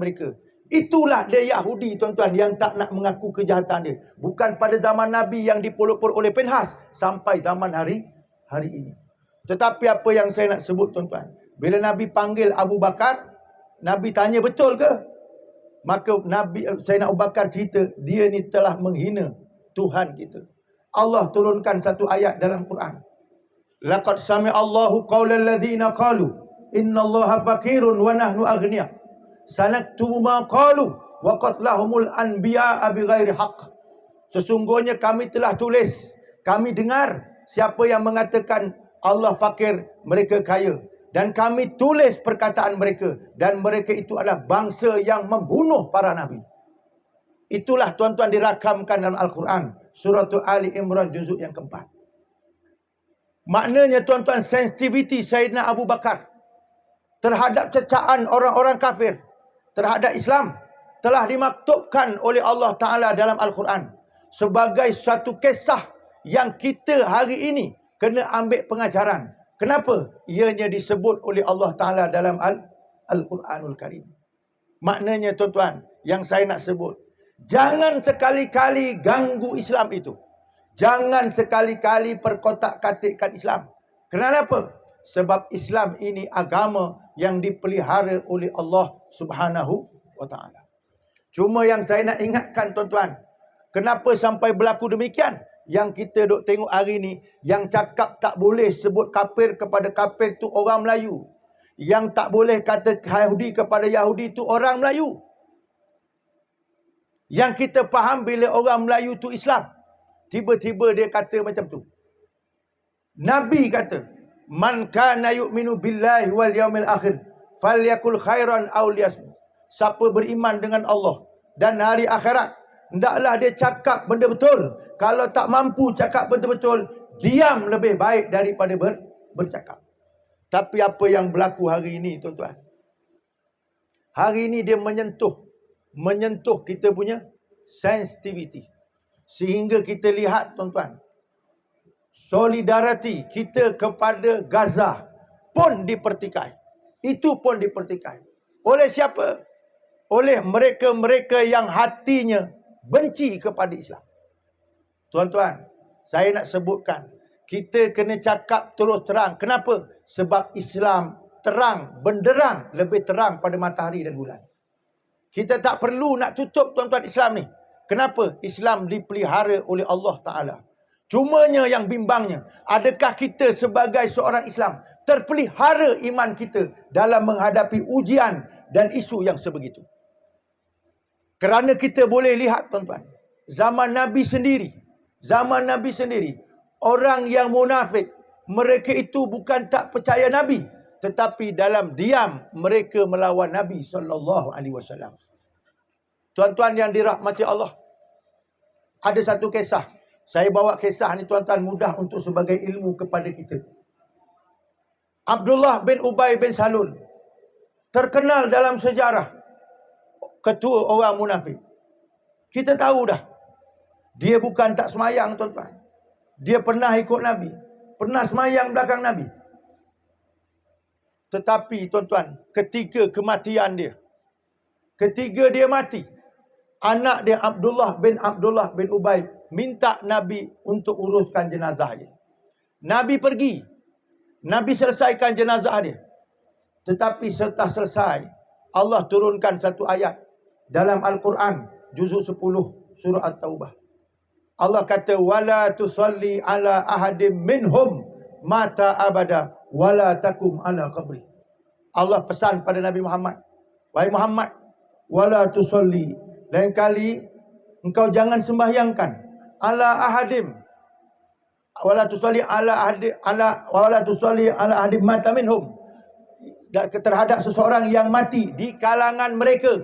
mereka. Itulah dia Yahudi tuan-tuan, yang tak nak mengaku kejahatan dia. Bukan pada zaman Nabi yang dipelopor oleh Finhas, sampai zaman hari ini. Tetapi apa yang saya nak sebut tuan-tuan, bila Nabi panggil Abu Bakar, Nabi tanya betul ke? Maka Sayyidina Abu Bakar cerita, dia ni telah menghina Tuhan kita. Allah turunkan satu ayat dalam Quran. Laqad sami'allahu qaulal ladzina qalu innallaha faqirun wa nahnu aghnia. Sanaktubu ma qalu wa qatlahumul anbiya'a bighairi haqq. Sesungguhnya kami telah tulis, kami dengar siapa yang mengatakan Allah fakir, mereka kaya. Dan kami tulis perkataan mereka. Dan mereka itu adalah bangsa yang membunuh para nabi. Itulah tuan-tuan dirakamkan dalam Al-Quran. Surah Ali Imran juzuk yang keempat. Maknanya tuan-tuan, sensitiviti Sayyidina Abu Bakar terhadap cecaan orang-orang kafir terhadap Islam telah dimaktubkan oleh Allah Ta'ala dalam Al-Quran. Sebagai satu kisah yang kita hari ini kena ambil pengajaran. Kenapa? Ianya disebut oleh Allah Ta'ala dalam Al-Quranul Karim. Maknanya tuan-tuan, yang saya nak sebut, jangan sekali-kali ganggu Islam itu. Jangan sekali-kali perkotak-katikkan Islam. Kenapa? Sebab Islam ini agama yang dipelihara oleh Allah Subhanahu wa Ta'ala. Cuma yang saya nak ingatkan tuan-tuan, kenapa sampai berlaku demikian? Yang kita duk tengok hari ni, yang cakap tak boleh sebut kafir kepada kafir tu orang Melayu. Yang tak boleh kata Yahudi kepada Yahudi tu orang Melayu. Yang kita faham bila orang Melayu tu Islam. Tiba-tiba dia kata macam tu. Nabi kata, "Man kana yu'minu billahi wal yaumil akhir, falyakul khairan aw liyasmut." Siapa beriman dengan Allah dan hari akhirat, hendaklah dia cakap benda betul. Kalau tak mampu cakap benda betul, diam lebih baik daripada bercakap. Tapi apa yang berlaku hari ini, tuan-tuan? Hari ini dia menyentuh kita punya sensitivity. Sehingga kita lihat, tuan-tuan, solidariti kita kepada Gaza pun dipertikai. Itu pun dipertikai. Oleh siapa? Oleh mereka-mereka yang hatinya benci kepada Islam. Tuan-tuan, saya nak sebutkan, kita kena cakap terus terang. Kenapa? Sebab Islam terang, benderang, lebih terang pada matahari dan bulan. Kita tak perlu nak tutup, tuan-tuan, Islam ni. Kenapa? Islam dipelihara oleh Allah Ta'ala. Cumanya yang bimbangnya, adakah kita sebagai seorang Islam terpelihara iman kita dalam menghadapi ujian dan isu yang sebegitu? Kerana kita boleh lihat, tuan-tuan, zaman Nabi sendiri, orang yang munafik, mereka itu bukan tak percaya Nabi, tetapi dalam diam mereka melawan Nabi SAW. Tuan-tuan yang dirahmati Allah, ada satu kisah. Saya bawa kisah ni, tuan-tuan, mudah untuk sebagai ilmu kepada kita. Abdullah bin Ubay bin Salul terkenal dalam sejarah ketua orang munafik. Kita tahu dah, dia bukan tak semayang, tuan-tuan. Dia pernah ikut Nabi, pernah semayang belakang Nabi. Tetapi, tuan-tuan, ketika kematian dia, ketika dia mati, anak dia Abdullah bin Ubay minta Nabi untuk uruskan jenazah dia. Nabi pergi. Nabi selesaikan jenazah dia. Tetapi setelah selesai, Allah turunkan satu ayat dalam Al-Quran, juzuk 10, surah At-Taubah. Allah kata, "Wala tusalli ala ahadim minhum mata abada, wala takum ala qabri." Allah pesan pada Nabi Muhammad, "Wahai Muhammad, wala tusalli." Lain kali engkau jangan sembahyangkan ala ahadim, wala tusalli ala ahadim mata minhum, terhadap seseorang yang mati di kalangan mereka.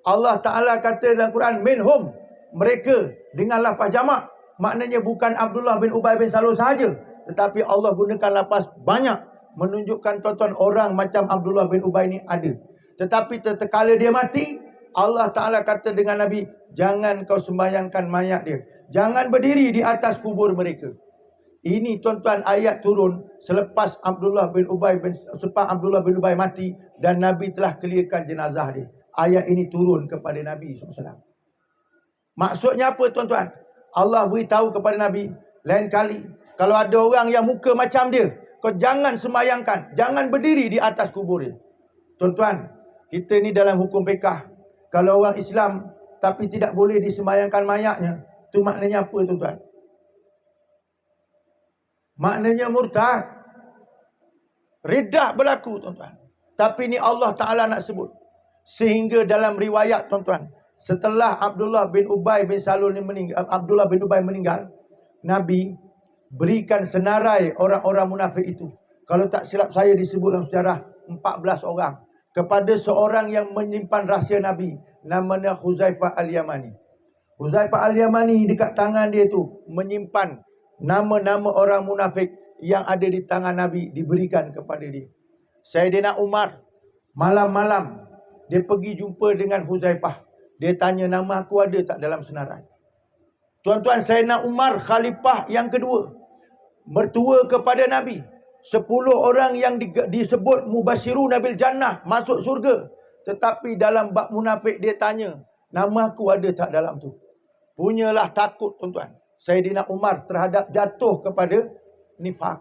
Allah Ta'ala kata dalam Quran, minhum, mereka, dengan lafaz jamak. Maknanya bukan Abdullah bin Ubay bin Salul sahaja, tetapi Allah gunakan lafaz banyak, menunjukkan, tuan-tuan, orang macam Abdullah bin Ubay ni ada. Tetapi tatkala dia mati, Allah Ta'ala kata dengan Nabi, jangan kau sembahyangkan mayat dia, jangan berdiri di atas kubur mereka. Ini, tuan-tuan, ayat turun selepas Abdullah bin Ubay mati dan Nabi telah clearkan jenazah dia. Ayat ini turun kepada Nabi SAW. Maksudnya apa, tuan-tuan? Allah beritahu kepada Nabi, lain kali kalau ada orang yang muka macam dia, kau jangan sembahyangkan, jangan berdiri di atas kubur dia. Tuan-tuan, kita ni dalam hukum fiqh, kalau orang Islam tapi tidak boleh disembahyangkan mayatnya, itu maknanya apa, tuan-tuan? Maknanya murtad. Riddah berlaku, tuan-tuan. Tapi ni Allah Ta'ala nak sebut. Sehingga dalam riwayat, tuan-tuan, setelah Abdullah bin Ubay meninggal, Nabi berikan senarai orang-orang munafik itu. Kalau tak silap saya disebut dalam sejarah 14 orang. Kepada seorang yang menyimpan rahsia Nabi, namanya Huzaifah Al-Yamani. Huzaifah Al-Yamani, dekat tangan dia tu menyimpan nama-nama orang munafik yang ada di tangan Nabi, diberikan kepada dia. Sayyidina Umar, malam-malam dia pergi jumpa dengan Huzaifah. Dia tanya, nama aku ada tak dalam senarai? Tuan-tuan, Sayyidina Umar khalifah yang kedua, mertua kepada Nabi. 10 orang yang disebut Mubashirun Bil Jannah, masuk surga. Tetapi dalam bab munafik dia tanya, nama aku ada tak dalam tu? Punyalah takut, tuan-tuan, Sayyidina Umar terhadap jatuh kepada nifak.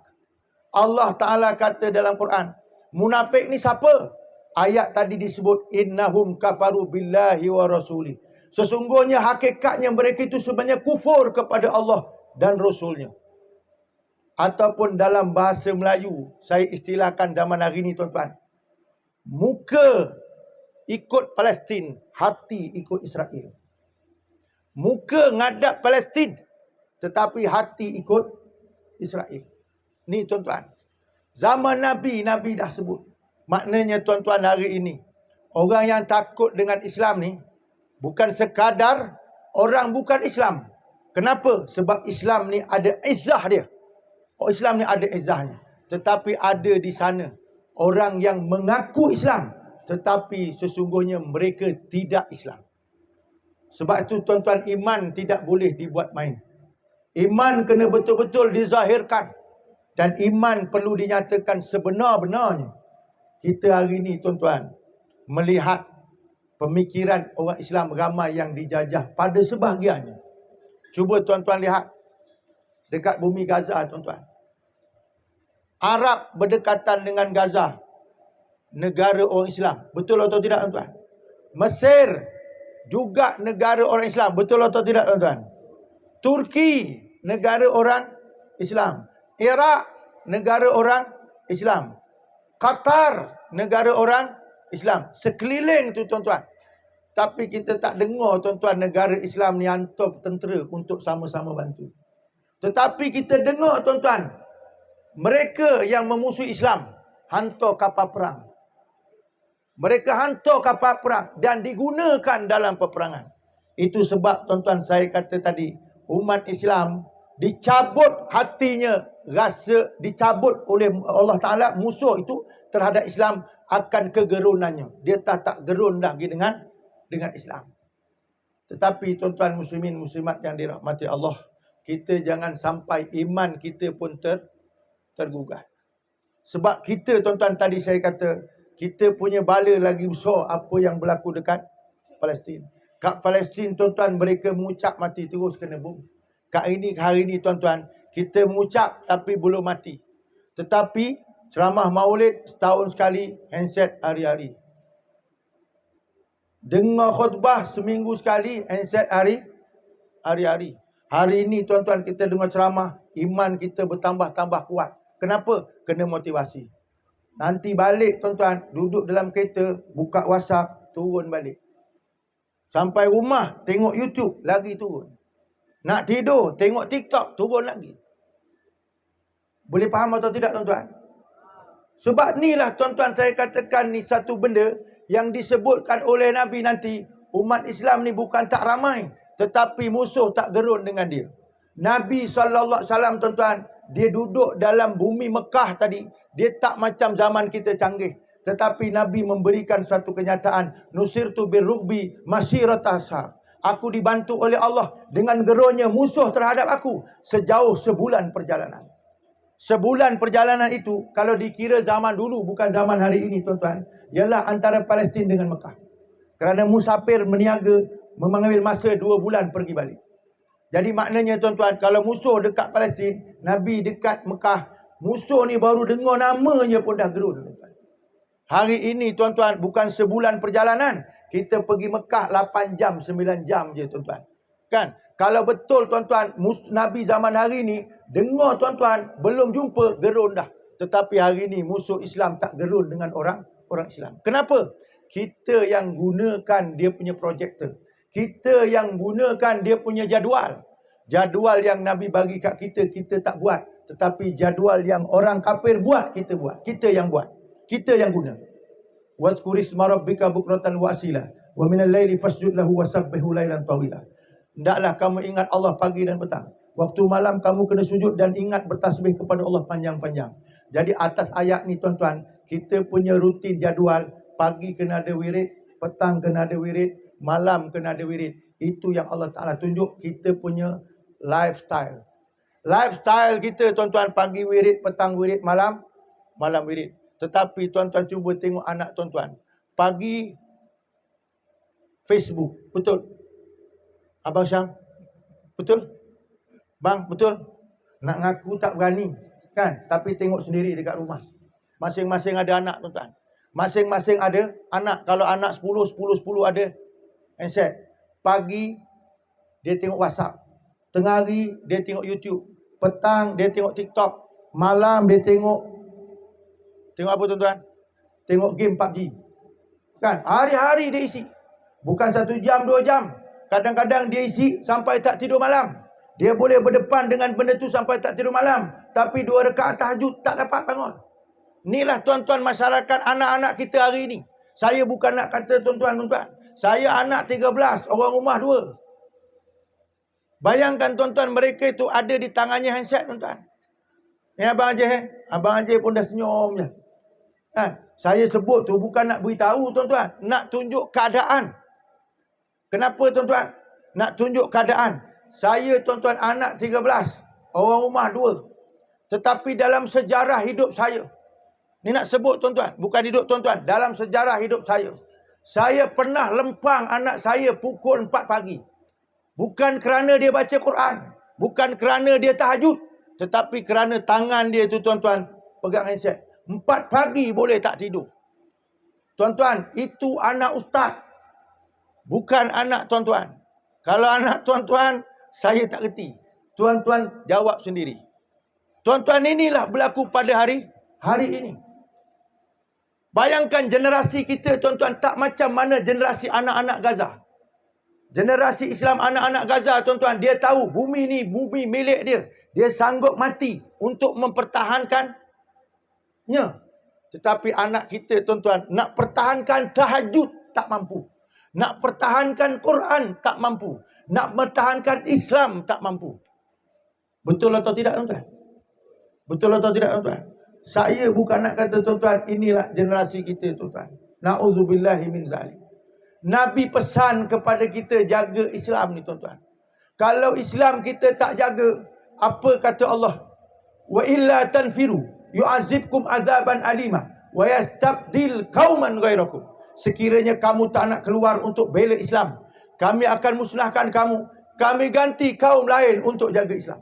Allah Ta'ala kata dalam Quran, munafik ni siapa? Ayat tadi disebut, innahum kafaru billahi wa rasuli. Sesungguhnya hakikatnya mereka itu sebenarnya kufur kepada Allah dan Rasulnya. Ataupun dalam bahasa Melayu, saya istilahkan zaman hari ini, tuan-tuan, muka ikut Palestin, hati ikut Israel. Muka ngadap Palestin, tetapi hati ikut Israel. Ni tuan-tuan. Zaman Nabi, Nabi dah sebut. Maknanya tuan-tuan hari ini, orang yang takut dengan Islam ni, bukan sekadar orang bukan Islam. Kenapa? Sebab Islam ni ada izzah dia. Oh, Islam ni ada izzahnya. Tetapi ada di sana orang yang mengaku Islam, tetapi sesungguhnya mereka tidak Islam. Sebab itu tuan-tuan, iman tidak boleh dibuat main. Iman kena betul-betul dizahirkan. Dan iman perlu dinyatakan sebenar-benarnya. Kita hari ini tuan-tuan, melihat pemikiran orang Islam ramai yang dijajah pada sebahagiannya. Cuba tuan-tuan lihat dekat bumi Gaza tuan-tuan. Arab berdekatan dengan Gaza, negara orang Islam. Betul atau tidak tuan-tuan? Mesir juga negara orang Islam. Betul atau tidak tuan-tuan? Turki negara orang Islam. Iraq negara orang Islam. Qatar negara orang Islam. Sekeliling tu tuan-tuan. Tapi kita tak dengar tuan-tuan negara Islam ni hantar tentera untuk sama-sama bantu. Tetapi kita dengar tuan-tuan, mereka yang memusuhi Islam hantar kapal perang. Mereka hantar kapal perang dan digunakan dalam peperangan. Itu sebab tuan-tuan saya kata tadi, umat Islam dicabut hatinya, rasa dicabut oleh Allah Ta'ala, musuh itu terhadap Islam akan kegerunannya. Dia tak gerun lagi dengan Islam. Tetapi tuan-tuan muslimin muslimat yang dirahmati Allah, kita jangan sampai iman kita pun tergugah. Sebab kita tuan-tuan tadi saya kata, kita punya bala lagi besar apa yang berlaku dekat Palestin. Kat Palestin tuan-tuan, mereka mengucap mati terus kena bom. Kat hari ini tuan-tuan, kita mengucap tapi belum mati. Tetapi ceramah maulid setahun sekali, handset hari-hari. Dengar khutbah seminggu sekali, handset hari-hari. Hari ini tuan-tuan kita dengar ceramah, iman kita bertambah-tambah kuat. Kenapa? Kena motivasi. Nanti balik tuan-tuan, duduk dalam kereta, buka WhatsApp, turun balik. Sampai rumah, tengok YouTube, lagi turun. Nak tidur, tengok TikTok, turun lagi. Boleh faham atau tidak tuan-tuan? Sebab inilah tuan-tuan saya katakan ni satu benda yang disebutkan oleh Nabi nanti. Umat Islam ni bukan tak ramai, tetapi musuh tak gerun dengan dia. Nabi SAW tuan-tuan, dia duduk dalam bumi Mekah tadi. Dia tak macam zaman kita canggih. Tetapi Nabi memberikan satu kenyataan. Nusirtu birrubi masyirata ashab. Aku dibantu oleh Allah dengan gerunnya musuh terhadap aku sejauh sebulan perjalanan. Sebulan perjalanan itu, kalau dikira zaman dulu, bukan zaman hari ini tuan-tuan, ialah antara Palestin dengan Mekah. Kerana musafir meniaga mengambil masa 2 bulan pergi balik. Jadi maknanya tuan-tuan, kalau musuh dekat Palestin, Nabi dekat Mekah, musuh ni baru dengar namanya pun dah gerun tuan-tuan. Hari ini tuan-tuan, bukan sebulan perjalanan, kita pergi Mekah 8 jam, 9 jam je tuan-tuan. Kan? Kalau betul tuan-tuan, Nabi zaman hari ni, dengar tuan-tuan, belum jumpa, gerun dah. Tetapi hari ni musuh Islam tak gerun dengan orang Islam. Kenapa? Kita yang gunakan dia punya projektor. Kita yang gunakan dia punya jadual. Jadual yang Nabi bagi kat kita, kita tak buat. Tetapi jadual yang orang kafir buat, kita buat. Kita yang buat. Kita yang guna. Wazkurisma rabbika bukratan wa asila. Wa minal laili fasjud lahu wasabbihu lailan tawila. Hendaklah kamu ingat Allah pagi dan petang. Waktu malam kamu kena sujud dan ingat bertasbih kepada Allah panjang-panjang. Jadi atas ayat ni tuan-tuan, kita punya rutin jadual, pagi kena ada wirid, petang kena ada wirid, malam kena ada wirid. Itu yang Allah Ta'ala tunjuk kita punya lifestyle. Lifestyle kita tuan-tuan, pagi wirid, petang wirid, malam wirid. Tetapi tuan-tuan cuba tengok anak tuan-tuan. Pagi Facebook, betul? Abang Syam, betul? Bang, betul? Nak ngaku tak berani, kan? Tapi tengok sendiri dekat rumah. Masing-masing ada anak tuan-tuan. Masing-masing ada anak. Kalau anak 10 ada handset. Pagi dia tengok WhatsApp. Tengah hari dia tengok YouTube. Petang dia tengok TikTok. Malam dia tengok apa tuan-tuan? Tengok game PUBG. Kan? Hari-hari dia isi. Bukan 1 jam, 2 jam. Kadang-kadang dia isi sampai tak tidur malam. Dia boleh berdepan dengan benda tu sampai tak tidur malam. Tapi 2 rakaat tahajud tak dapat bangun. Inilah tuan-tuan masyarakat anak-anak kita hari ini. Saya bukan nak kata tuan-tuan. Saya anak 13, orang rumah 2. Bayangkan tuan-tuan, mereka itu ada di tangannya handset tuan-tuan. Abang Ajay, Abang Ajay pun dah senyum je. Saya sebut tu bukan nak beritahu tuan-tuan. Nak tunjuk keadaan. Kenapa tuan-tuan? Nak tunjuk keadaan. Saya tuan-tuan anak 13. Orang rumah 2. Tetapi dalam sejarah hidup saya. Ni nak sebut tuan-tuan. Bukan hidup tuan-tuan. Dalam sejarah hidup saya. Saya pernah lempang anak saya pukul 4 pagi. Bukan kerana dia baca Quran. Bukan kerana dia tahajud. Tetapi kerana tangan dia tu tuan-tuan pegang handset. 4 pagi boleh tak tidur. Tuan-tuan, itu anak ustaz. Bukan anak tuan-tuan. Kalau anak tuan-tuan, saya tak kerti. Tuan-tuan jawab sendiri. Tuan-tuan, inilah berlaku pada hari ini. Bayangkan generasi kita tuan-tuan tak macam mana generasi anak-anak Gaza. Generasi Islam anak-anak Gaza tuan-tuan, dia tahu bumi ni bumi milik dia. Dia sanggup mati untuk mempertahankannya. Tetapi anak kita tuan-tuan, nak pertahankan tahajud tak mampu. Nak pertahankan Quran tak mampu. Nak pertahankan Islam tak mampu. Betul atau tidak tuan-tuan? Betul atau tidak tuan-tuan? Saya bukan nak kata tuan-tuan, inilah generasi kita tuan-tuan. Na'udzubillahi min zalik. Nabi pesan kepada kita jaga Islam ni tuan-tuan. Kalau Islam kita tak jaga, apa kata Allah? Wa illa tanfiru yu'azibkum azaban alima wa yastabdil qauman ghairakum. Sekiranya kamu tak nak keluar untuk bela Islam, kami akan musnahkan kamu. Kami ganti kaum lain untuk jaga Islam.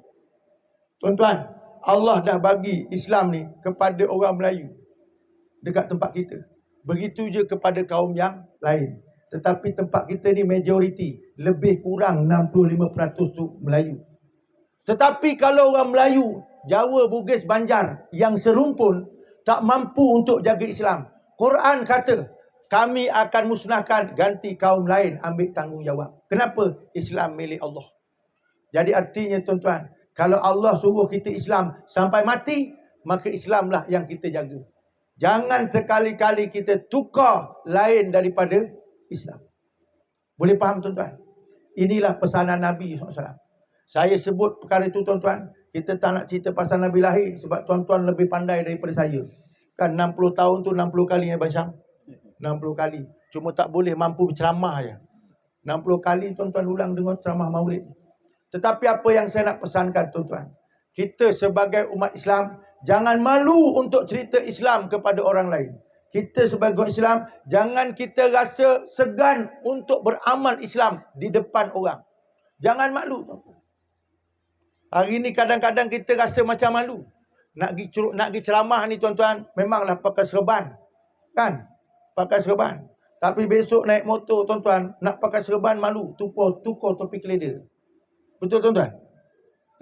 Tuan-tuan, Allah dah bagi Islam ni kepada orang Melayu dekat tempat kita. Begitu je kepada kaum yang lain. Tetapi tempat kita ni majoriti, lebih kurang 65% tu Melayu. Tetapi kalau orang Melayu, Jawa, Bugis, Banjar yang serumpun tak mampu untuk jaga Islam, Quran kata kami akan musnahkan, ganti kaum lain ambil tanggungjawab. Kenapa? Islam milik Allah. Jadi artinya tuan-tuan, kalau Allah suruh kita Islam sampai mati, maka Islamlah yang kita jaga. Jangan sekali-kali kita tukar lain daripada Islam. Boleh faham tuan-tuan? Inilah pesanan Nabi SAW. Saya sebut perkara itu tuan-tuan. Kita tak nak cerita pasal Nabi lahir sebab tuan-tuan lebih pandai daripada saya. Kan 60 tahun tu 60 kali ya Abang Syam? 60 kali. Cuma tak boleh mampu berceramah je. 60 kali tuan-tuan ulang dengar ceramah maulid. Tetapi apa yang saya nak pesankan tuan-tuan, kita sebagai umat Islam jangan malu untuk cerita Islam kepada orang lain. Kita sebagai umat Islam jangan kita rasa segan untuk beramal Islam di depan orang. Jangan malu tuan-tuan. Hari ni kadang-kadang kita rasa macam malu. Nak pergi ceramah ni tuan-tuan, memanglah pakai serban. Kan? Pakai serban. Tapi besok naik motor tuan-tuan, nak pakai serban malu, tukar topi keleda. Betul tuan-tuan?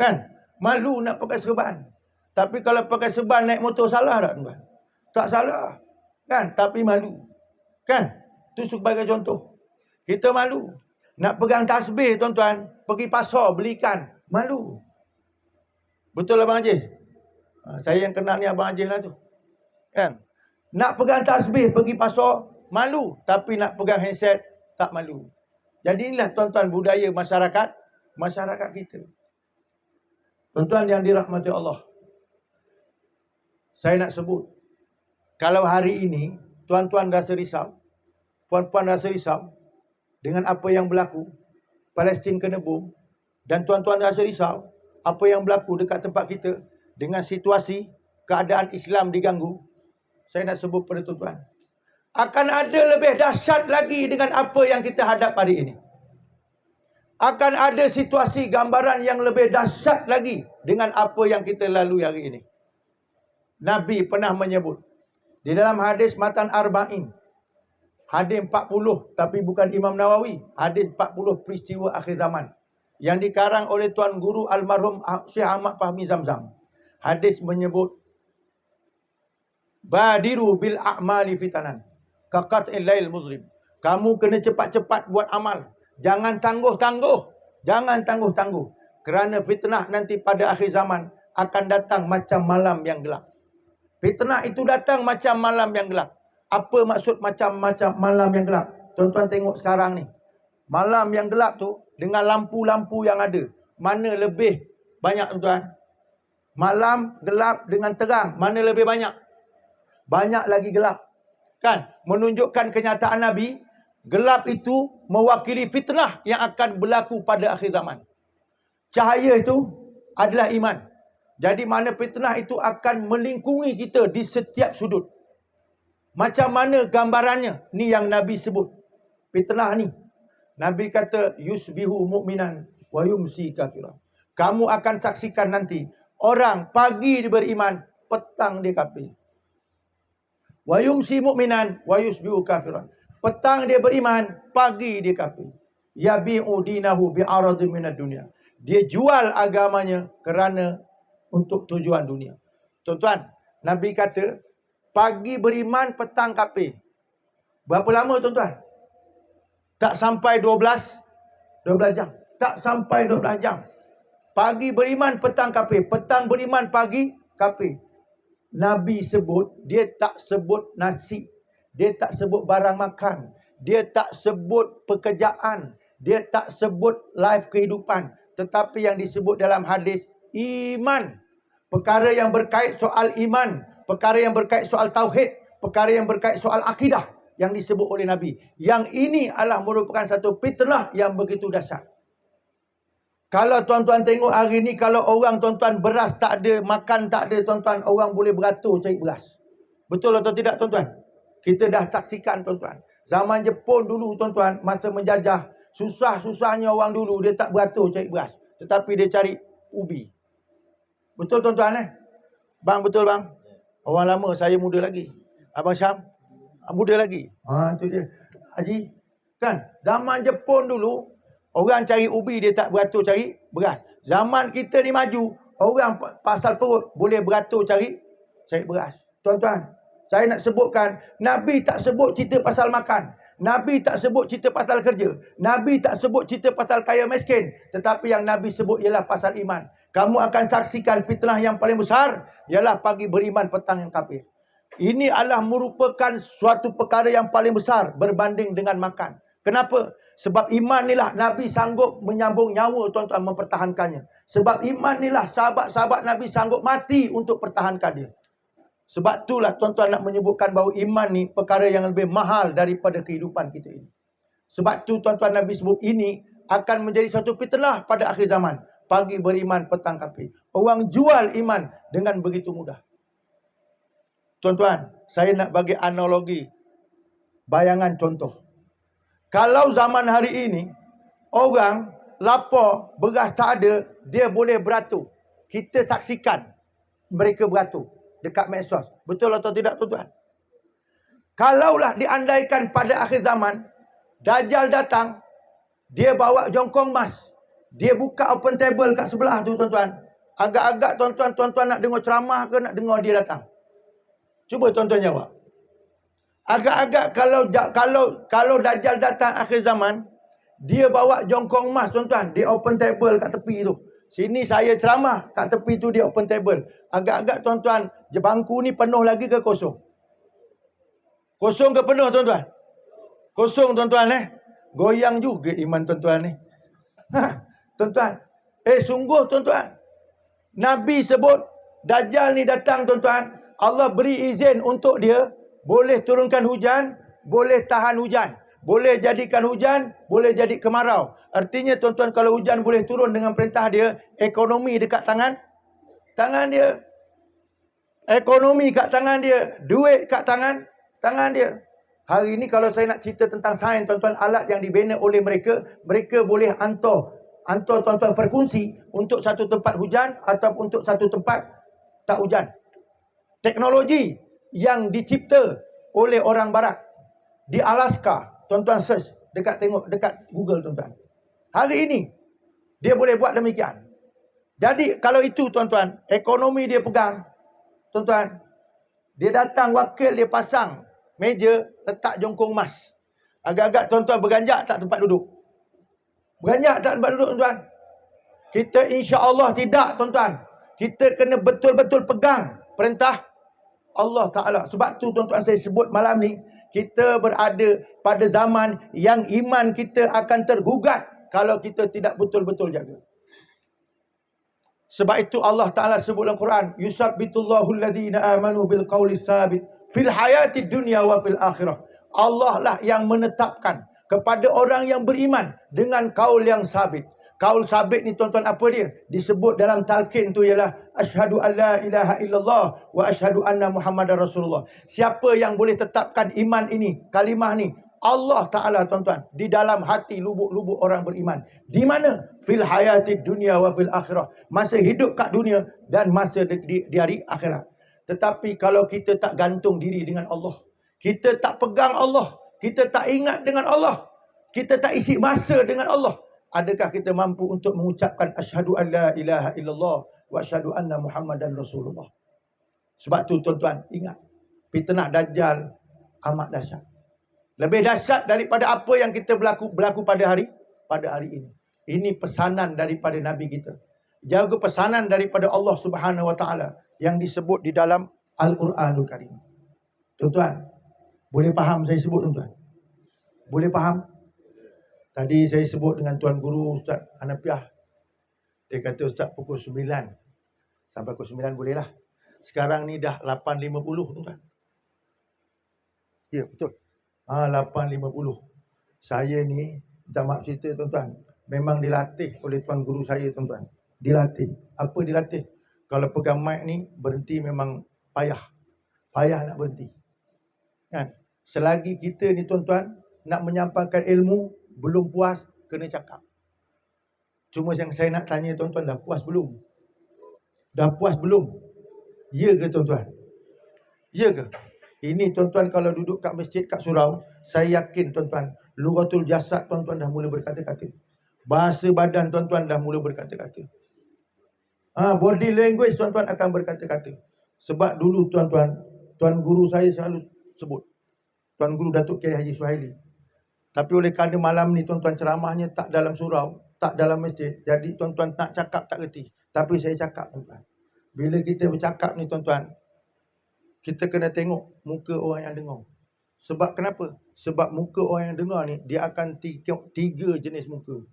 Kan? Malu nak pakai serban. Tapi kalau pakai serban naik motor salah tak tuan-tuan? Tak salah. Kan? Tapi malu. Kan? Itu sebagai contoh. Kita malu. Nak pegang tasbih tuan-tuan, pergi pasar belikan, malu. Betul Abang Ajay? Saya yang kenal ni Abang Ajay lah tu. Kan? Nak pegang tasbih pergi pasar, malu. Tapi nak pegang handset, tak malu. Jadi inilah tuan-tuan budaya masyarakat kita. Tuan-tuan yang dirahmati Allah. Saya nak sebut. Kalau hari ini, tuan-tuan rasa risau, puan-puan rasa risau dengan apa yang berlaku, Palestin kena bom, dan tuan-tuan rasa risau apa yang berlaku dekat tempat kita dengan situasi keadaan Islam diganggu, saya nak sebut pada tuan-tuan, akan ada lebih dahsyat lagi dengan apa yang kita hadap hari ini. Akan ada situasi gambaran yang lebih dahsyat lagi dengan apa yang kita lalui hari ini. Nabi pernah menyebut di dalam hadis Matan Arba'in, hadis 40, tapi bukan Imam Nawawi, hadis 40 peristiwa akhir zaman yang dikarang oleh Tuan Guru almarhum Syekh Ahmad Fahmi Zamzam. Hadis menyebut, badiru bil a'mali fitanan kaqat'il lail muzlim. Kamu kena cepat-cepat buat amal Jangan tangguh-tangguh. Jangan tangguh-tangguh. Kerana fitnah nanti pada akhir zaman akan datang macam malam yang gelap. Fitnah itu datang macam malam yang gelap. Apa maksud macam-macam malam yang gelap? Tuan-tuan tengok sekarang ni. Malam yang gelap tu dengan lampu-lampu yang ada. Mana lebih banyak tuan-tuan? Malam gelap dengan terang. Mana lebih banyak? Banyak lagi gelap. Kan? Menunjukkan kenyataan Nabi. Gelap itu mewakili fitnah yang akan berlaku pada akhir zaman. Cahaya itu adalah iman. Jadi mana fitnah itu akan melingkungi kita di setiap sudut. Macam mana gambarannya? Ni yang Nabi sebut. Fitnah ni. Nabi kata, yusbihu mu'minan wa yumsi kafiran. Kamu akan saksikan nanti. Orang pagi dia beriman, petang dia kafir. Wa yumsi mu'minan wa yusbihu kafiran. Petang dia beriman, pagi dia kafir. Yabi'u dinahu bi'aradhi minad dunia. Dia jual agamanya kerana untuk tujuan dunia. Tuan-tuan, Nabi kata, pagi beriman, petang kafir. Berapa lama tuan-tuan? Tak sampai 12 jam. Tak sampai 12 jam. Pagi beriman, petang kafir. Petang beriman, pagi kafir. Nabi sebut, dia tak sebut nasi. Dia tak sebut barang makan. Dia tak sebut pekerjaan. Dia tak sebut life kehidupan. Tetapi yang disebut dalam hadis, iman. Perkara yang berkait soal iman. Perkara yang berkait soal tauhid. Perkara yang berkait soal akidah. Yang disebut oleh Nabi. Yang ini adalah merupakan satu fitnah yang begitu dahsyat. Kalau tuan-tuan tengok hari ni, kalau orang tuan-tuan beras tak ada, makan tak ada tuan-tuan, orang boleh beratur cari beras. Betul atau tidak tuan-tuan? Kita dah saksikan tuan-tuan. Zaman Jepun dulu tuan-tuan, masa menjajah, susah-susahnya orang dulu, dia tak beratur cari beras. Tetapi dia cari ubi. Betul tuan-tuan Bang, betul bang? Orang lama, saya muda lagi. Abang Syam, muda lagi. Itu dia. Haji, kan? Zaman Jepun dulu, orang cari ubi, dia tak beratur cari beras. Zaman kita ni maju, orang pasal perut boleh beratur cari beras. Tuan-tuan, saya nak sebutkan, Nabi tak sebut cerita pasal makan. Nabi tak sebut cerita pasal kerja. Nabi tak sebut cerita pasal kaya miskin. Tetapi yang Nabi sebut ialah pasal iman. Kamu akan saksikan fitnah yang paling besar ialah pagi beriman, petang yang kafir. Ini adalah merupakan suatu perkara yang paling besar berbanding dengan makan. Kenapa? Sebab iman inilah Nabi sanggup menyambung nyawa tuan-tuan mempertahankannya. Sebab iman inilah sahabat-sahabat Nabi sanggup mati untuk pertahankan dia. Sebab itulah tuan-tuan nak menyebutkan bahawa iman ni perkara yang lebih mahal daripada kehidupan kita ini. Sebab tu tuan-tuan Nabi sebut ini akan menjadi suatu fitnah pada akhir zaman. Pagi beriman, petang kafir. Orang jual iman dengan begitu mudah. Tuan-tuan, saya nak bagi analogi, bayangan contoh. Kalau zaman hari ini, orang lapar, beras tak ada, dia boleh beratur. Kita saksikan mereka beratur dekat medsos. Betul atau tidak tuan-tuan? Kalaulah diandaikan pada akhir zaman, Dajjal datang, dia bawa jongkong emas. Dia buka open table kat sebelah tu tuan-tuan. Agak-agak tuan-tuan nak dengar ceramah ke nak dengar dia datang? Cuba tuan-tuan jawab. Agak-agak kalau Dajjal datang akhir zaman, dia bawa jongkong emas tuan-tuan, dia open table kat tepi tu. Sini saya ceramah, kat tepi tu dia open table. Agak-agak tuan-tuan, bangku ni penuh lagi ke kosong? Kosong ke penuh tuan-tuan? Kosong tuan-tuan Goyang juga iman tuan-tuan ni. Tuan-tuan, sungguh tuan-tuan, Nabi sebut Dajjal ni datang tuan-tuan, Allah beri izin untuk dia boleh turunkan hujan, boleh tahan hujan, boleh jadikan hujan, boleh jadi kemarau. Artinya tuan-tuan, kalau hujan boleh turun dengan perintah dia, ekonomi dekat tangan dia. Ekonomi kat tangan dia, duit kat tangan dia. Hari ini kalau saya nak cerita tentang sains tuan-tuan, alat yang dibina oleh mereka boleh hantar tuan-tuan frekuensi untuk satu tempat hujan ataupun untuk satu tempat tak hujan. Teknologi yang dicipta oleh orang barat di Alaska, tuan-tuan search dekat Google tuan-tuan. Hari ini dia boleh buat demikian. Jadi kalau itu tuan-tuan, ekonomi dia pegang, tuan-tuan, dia datang wakil, dia pasang meja, letak jongkong emas. Agak-agak tuan-tuan berganjak tak tempat duduk. Beranjak tak tempat duduk tuan-tuan? Kita insya-Allah tidak tuan-tuan. Kita kena betul-betul pegang perintah Allah Ta'ala. Sebab tu tuan-tuan saya sebut malam ni, kita berada pada zaman yang iman kita akan tergugat kalau kita tidak betul-betul jaga. Sebab itu Allah Ta'ala sebut dalam Quran, yusabbitullahu alladhina amanu bil qawli sabit fil hayati dunya wa fil akhirah. Allah lah yang menetapkan kepada orang yang beriman dengan kaul yang sabit. Kaul sabit ni tuan-tuan apa dia? Disebut dalam talqin tu ialah asyhadu alla ilaha illallah wa asyhadu anna muhammadar rasulullah. Siapa yang boleh tetapkan iman ini, kalimah ni? Allah Ta'ala tuan-tuan, di dalam hati lubuk-lubuk orang beriman. Di mana? Fil hayati dunia wa fil akhirah. Masa hidup kat dunia dan masa di hari akhirat. Tetapi kalau kita tak gantung diri dengan Allah, kita tak pegang Allah, kita tak ingat dengan Allah, kita tak isi masa dengan Allah, adakah kita mampu untuk mengucapkan asyhadu an la ilaha illallah wa asyhadu anna muhammadan rasulullah? Sebab tu tuan-tuan ingat, fitnah dajjal amat dahsyat. Lebih dahsyat daripada apa yang kita berlaku pada hari ini. Ini pesanan daripada Nabi kita. Jaga pesanan daripada Allah Subhanahu Wa Taala yang disebut di dalam Al-Quranul Karim. Tuan-tuan, boleh faham saya sebut tuan-tuan? Boleh faham? Tadi saya sebut dengan Tuan Guru Ustaz Hanafiah. Dia kata Ustaz pukul 9 sampai pukul 9 boleh lah. Sekarang ni dah 8.50 tuan-tuan. Ya, betul. 8.50. Saya ni, minta maaf cerita tuan-tuan, memang dilatih oleh Tuan Guru saya tuan-tuan. Dilatih. Apa dilatih? Kalau pegang mic ni, berhenti memang payah. Payah nak berhenti. Kan? Selagi kita ni tuan-tuan, nak menyampaikan ilmu, belum puas, kena cakap. Cuma yang saya nak tanya tuan-tuan, dah puas belum? Dah puas belum? Ya ke tuan-tuan? Ya ke? Ini tuan-tuan kalau duduk kat masjid, kat surau, saya yakin tuan-tuan, lughatul jasad tuan-tuan dah mula berkata-kata. Bahasa badan tuan-tuan dah mula berkata-kata. Body language tuan-tuan akan berkata-kata. Sebab dulu tuan-tuan, Tuan Guru saya selalu sebut, Tuan Guru Datuk Kiai Haji Suhaili. Tapi oleh kerana malam ni tuan-tuan ceramahnya tak dalam surau, tak dalam masjid, jadi tuan-tuan nak cakap tak reti. Tapi saya cakap tuan-tuan. Bila kita bercakap ni tuan-tuan, kita kena tengok muka orang yang dengar. Sebab kenapa? Sebab muka orang yang dengar ni, dia akan tengok 3 jenis muka.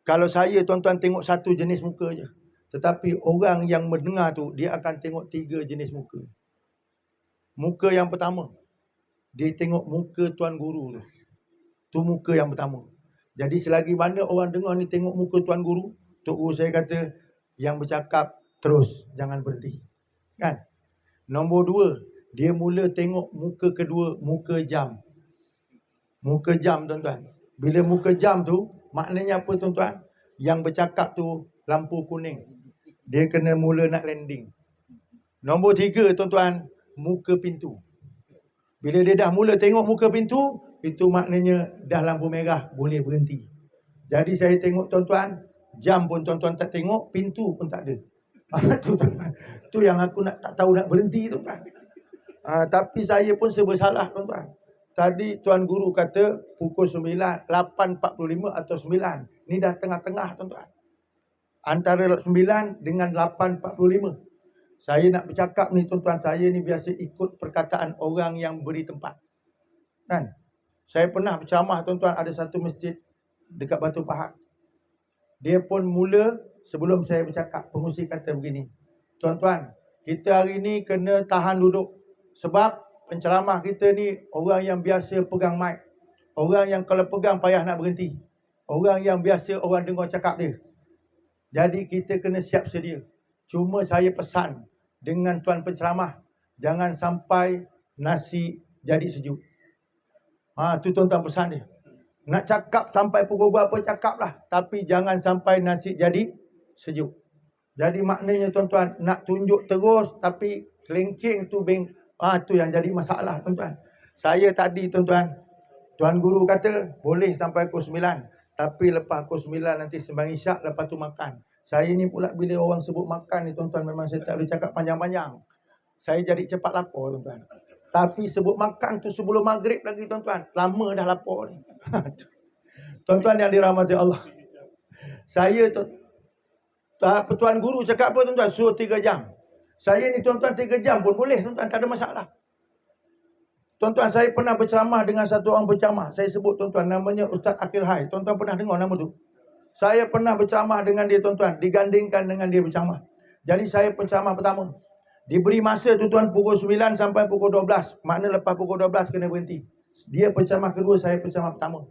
Kalau saya tuan-tuan tengok 1 jenis muka je. Tetapi orang yang mendengar tu, dia akan tengok 3 jenis muka. Muka yang pertama, dia tengok muka Tuan Guru tu. Tu muka yang pertama. Jadi selagi mana orang dengar ni tengok muka Tuan Guru, Tok Guru saya kata, yang bercakap terus, jangan berhenti. Kan? Nombor 2, dia mula tengok muka kedua, muka jam. Muka jam tuan-tuan. Bila muka jam tu, maknanya apa tuan-tuan? Yang bercakap tu lampu kuning. Dia kena mula nak landing. Nombor 3 tuan-tuan, muka pintu. Bila dia dah mula tengok muka pintu, itu maknanya dah lampu merah, boleh berhenti. Jadi saya tengok tuan-tuan, jam pun tuan-tuan tak tengok, pintu pun tak ada. Tu tuan-tuan. Tu yang aku tak tahu nak berhenti tuan-tuan. Tapi saya pun serba salah tuan-tuan. Tadi Tuan Guru kata pukul 9, 8.45 atau 9. Ni dah tengah-tengah tuan-tuan. Antara 9 dengan 8.45. Saya nak bercakap ni tuan-tuan, saya ni biasa ikut perkataan orang yang beri tempat. Kan? Saya pernah berceramah tuan-tuan, ada satu masjid dekat Batu Pahat. Dia pun mula sebelum saya bercakap, pengusi kata begini, tuan-tuan, kita hari ni kena tahan duduk. Sebab penceramah kita ni orang yang biasa pegang mic. Orang yang kalau pegang payah nak berhenti. Orang yang biasa orang dengar cakap dia. Jadi kita kena siap sedia. Cuma saya pesan dengan tuan penceramah, jangan sampai nasi jadi sejuk. Tu tuan-tuan pesan dia. Nak cakap sampai pukul berapa cakaplah, tapi jangan sampai nasi jadi sejuk. Jadi maknanya tuan-tuan, nak tunjuk terus tapi kelengking tu tu yang jadi masalah tuan-tuan. Saya tadi tuan-tuan, Tuan Guru kata boleh sampai pukul 9, tapi lepas pukul 9 nanti sembahyang isyak, lepas tu makan. Saya ni pula bila orang sebut makan ni tuan-tuan, memang saya tak boleh cakap panjang-panjang. Saya jadi cepat lapar tuan-tuan. Tapi sebut makan tu sebelum maghrib lagi tuan-tuan. Lama dah lapar ni. Tuan-tuan yang dirahmati Allah. Saya Tuan Guru cakap apa tuan-tuan? Suruh 3 jam. Saya ni tuan-tuan 3 jam pun boleh tuan-tuan, tak ada masalah. Tuan-tuan, saya pernah berceramah dengan satu orang berceramah. Saya sebut tuan-tuan, namanya Ustaz Akil Hai. Tuan-tuan pernah dengar nama tu? Saya pernah berceramah dengan dia tuan-tuan, digandingkan dengan dia berceramah. Jadi saya penceramah pertama. Diberi masa tuan-tuan pukul 9 sampai pukul 12. Makna lepas pukul 12 kena berhenti. Dia penceramah kedua, saya penceramah pertama.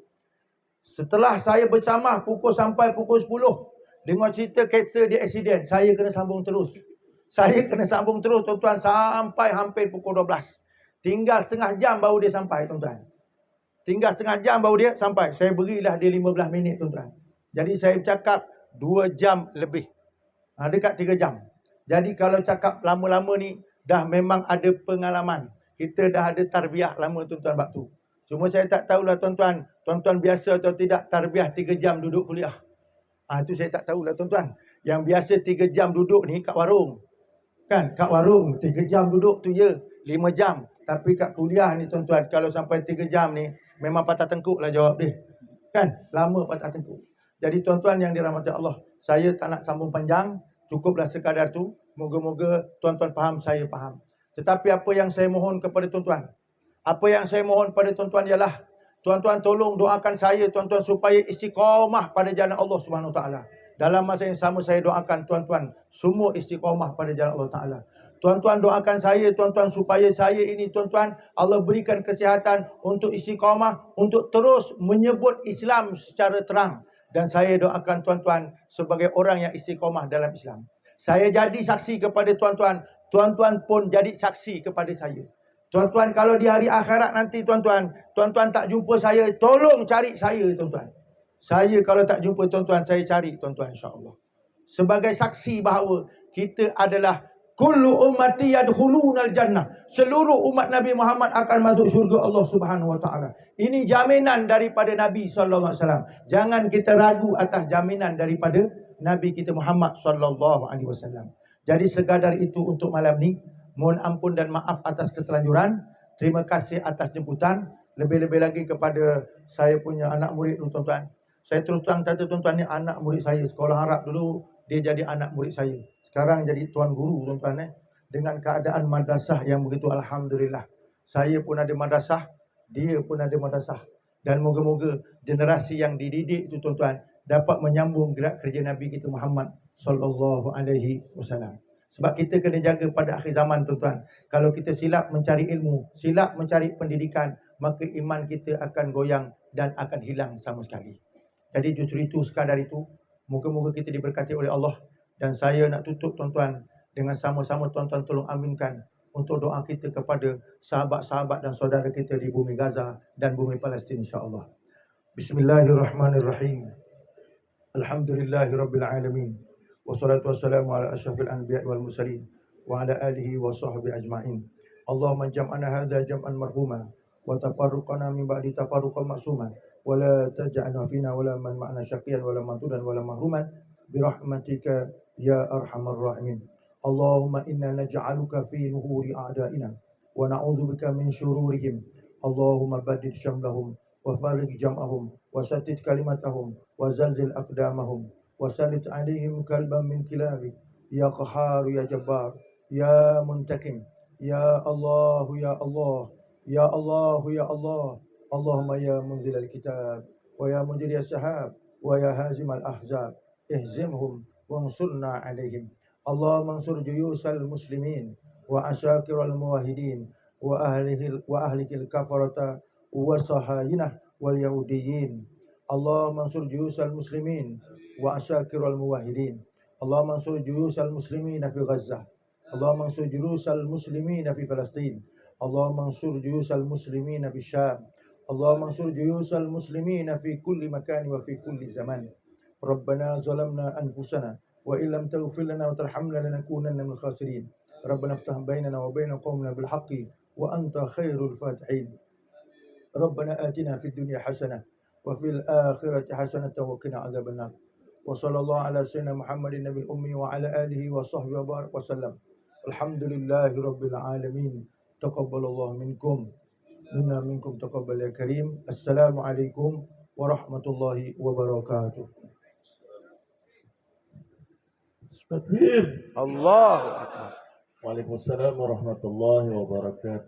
Setelah saya berceramah sampai pukul 10, dengar cerita kereta dia aksiden, saya kena sambung terus. Saya kena sambung terus tuan-tuan sampai hampir pukul 12. Tinggal setengah jam baru dia sampai tuan-tuan. Tinggal setengah jam baru dia sampai. Saya berilah dia 15 minit tuan-tuan. Jadi saya cakap 2 jam lebih. Dekat 3 jam. Jadi kalau cakap lama-lama ni dah memang ada pengalaman. Kita dah ada tarbiyah lama tuan-tuan waktu. Cuma saya tak tahulah tuan-tuan. Tuan-tuan biasa atau tidak tarbiyah 3 jam duduk kuliah. Itu saya tak tahulah tuan-tuan. Yang biasa 3 jam duduk ni kat warung. Kan? Kat warung 3 jam duduk tu ya. 5 jam. Tapi kat kuliah ni tuan-tuan, kalau sampai 3 jam ni, memang patah tengkuk lah jawab dia. Kan? Lama patah tengkuk. Jadi tuan-tuan yang dirahmati Allah, saya tak nak sambung panjang. Cukuplah sekadar tu. Moga-moga tuan-tuan faham, saya faham. Tetapi apa yang saya mohon kepada tuan-tuan, apa yang saya mohon pada tuan-tuan ialah, tuan-tuan tolong doakan saya tuan-tuan supaya istiqamah pada jalan Allah Subhanahu Taala. Dalam masa yang sama saya doakan tuan-tuan semua istiqamah pada jalan Allah Taala. Tuan-tuan doakan saya tuan-tuan supaya saya ini tuan-tuan Allah berikan kesihatan untuk istiqamah, untuk terus menyebut Islam secara terang. Dan saya doakan tuan-tuan sebagai orang yang istiqamah dalam Islam. Saya jadi saksi kepada tuan-tuan, tuan-tuan pun jadi saksi kepada saya. Tuan-tuan, kalau di hari akhirat nanti tuan-tuan, tuan-tuan tak jumpa saya, tolong cari saya tuan-tuan. Saya kalau tak jumpa tuan-tuan, saya cari tuan-tuan insya-Allah. Sebagai saksi bahawa kita adalah kullu ummati yadkhulunal jannah. Seluruh umat Nabi Muhammad akan masuk syurga Allah Subhanahu wa taala. Ini jaminan daripada Nabi sallallahu alaihi wasallam. Jangan kita ragu atas jaminan daripada Nabi kita Muhammad sallallahu alaihi wasallam. Jadi sekadar itu untuk malam ni. Mohon ampun dan maaf atas keterlanjuran. Terima kasih atas jemputan. Lebih-lebih lagi kepada saya punya anak murid tu tuan-tuan. Saya terus terang kata tuan-tuan, ni anak murid saya. Sekolah Arab dulu dia jadi anak murid saya. Sekarang jadi tuan guru tuan-tuan. Dengan keadaan madrasah yang begitu alhamdulillah. Saya pun ada madrasah, dia pun ada madrasah. Dan moga-moga generasi yang dididik itu tuan-tuan dapat menyambung gerak kerja Nabi kita Muhammad sallallahu alaihi wasallam. Sebab kita kena jaga pada akhir zaman tuan-tuan. Kalau kita silap mencari ilmu, silap mencari pendidikan, maka iman kita akan goyang dan akan hilang sama sekali. Jadi justru itu, sekadar itu, moga-moga kita diberkati oleh Allah. Dan saya nak tutup tuan-tuan dengan sama-sama tuan-tuan tolong aminkan untuk doa kita kepada sahabat-sahabat dan saudara kita di bumi Gaza dan bumi Palestin insya-Allah. Bismillahirrahmanirrahim. Alhamdulillahirabbil alamin. Wassalatu wassalamu ala asyrafil anbiya'i wal mursalin wa ala alihi wa sahbihi ajma'in. Allahumma jam'ana hadza jam'an marhuma wa tafarruqana min ba'di tafarruqan ma'suma wa la taj'alna fina wa la man ma'ana syaqiyan wa la mantudan wa la mahruman bi rahmatika ya arhamar rahimin. Allahumma inna naj'aluka fi nuhuri a'da'ina wa na'udzubika min syururihim. Allahumma badid syamlahum wa farij jam'ahum wa sattid kalimatahum wa zalzil aqdamahum wasalit alaihim kalban min kilabi ya qahhar ya jabbar ya muntakim ya Allah ya Allah ya Allah ya Allah. Allahumma ya munzil al-kitab wa ya mujri as-sahab wa ya hazim al-ahzab ihzimhum wansurna alaihim. Allah mansur juyusal muslimin wa asyakiral muwahhidin wa ahlikil kafarata wa sahayinah wal yahudiyin. Allah mansur juyusal muslimin wa asyakirul muwahhidin. Allah mansur juyusal muslimin fi Gaza. Allah mansur juyusal muslimin fi Palestin. Allah mansur juyusal muslimin fi Syam. Allah mansur juyusal muslimin fi kulli makan wa fi kulli zaman. Rabbana zalamna anfusana wa illam taghfir lana wa tarhamna lanakunanna minal khasirin. Rabbana iftah bainana wa bain qaumina bil haqqi wa anta khairul fatihin. Rabbana atina fid dunya hasanah wa fil akhirati hasanatan wa qina adzabannar. Wa sallallahu ala sayyidina Muhammadin nabil ummi wa ala alihi wa sahbihi wa barak wa sallam. Alhamdulillahi rabbil alamin. Taqabbalallahu minkum minna minkum taqabbal ya karim. Assalamualaikum warahmatullahi wabarakatuh. Takbir. Allahu Akbar. Waalaikumsalam warahmatullahi wabarakatuh.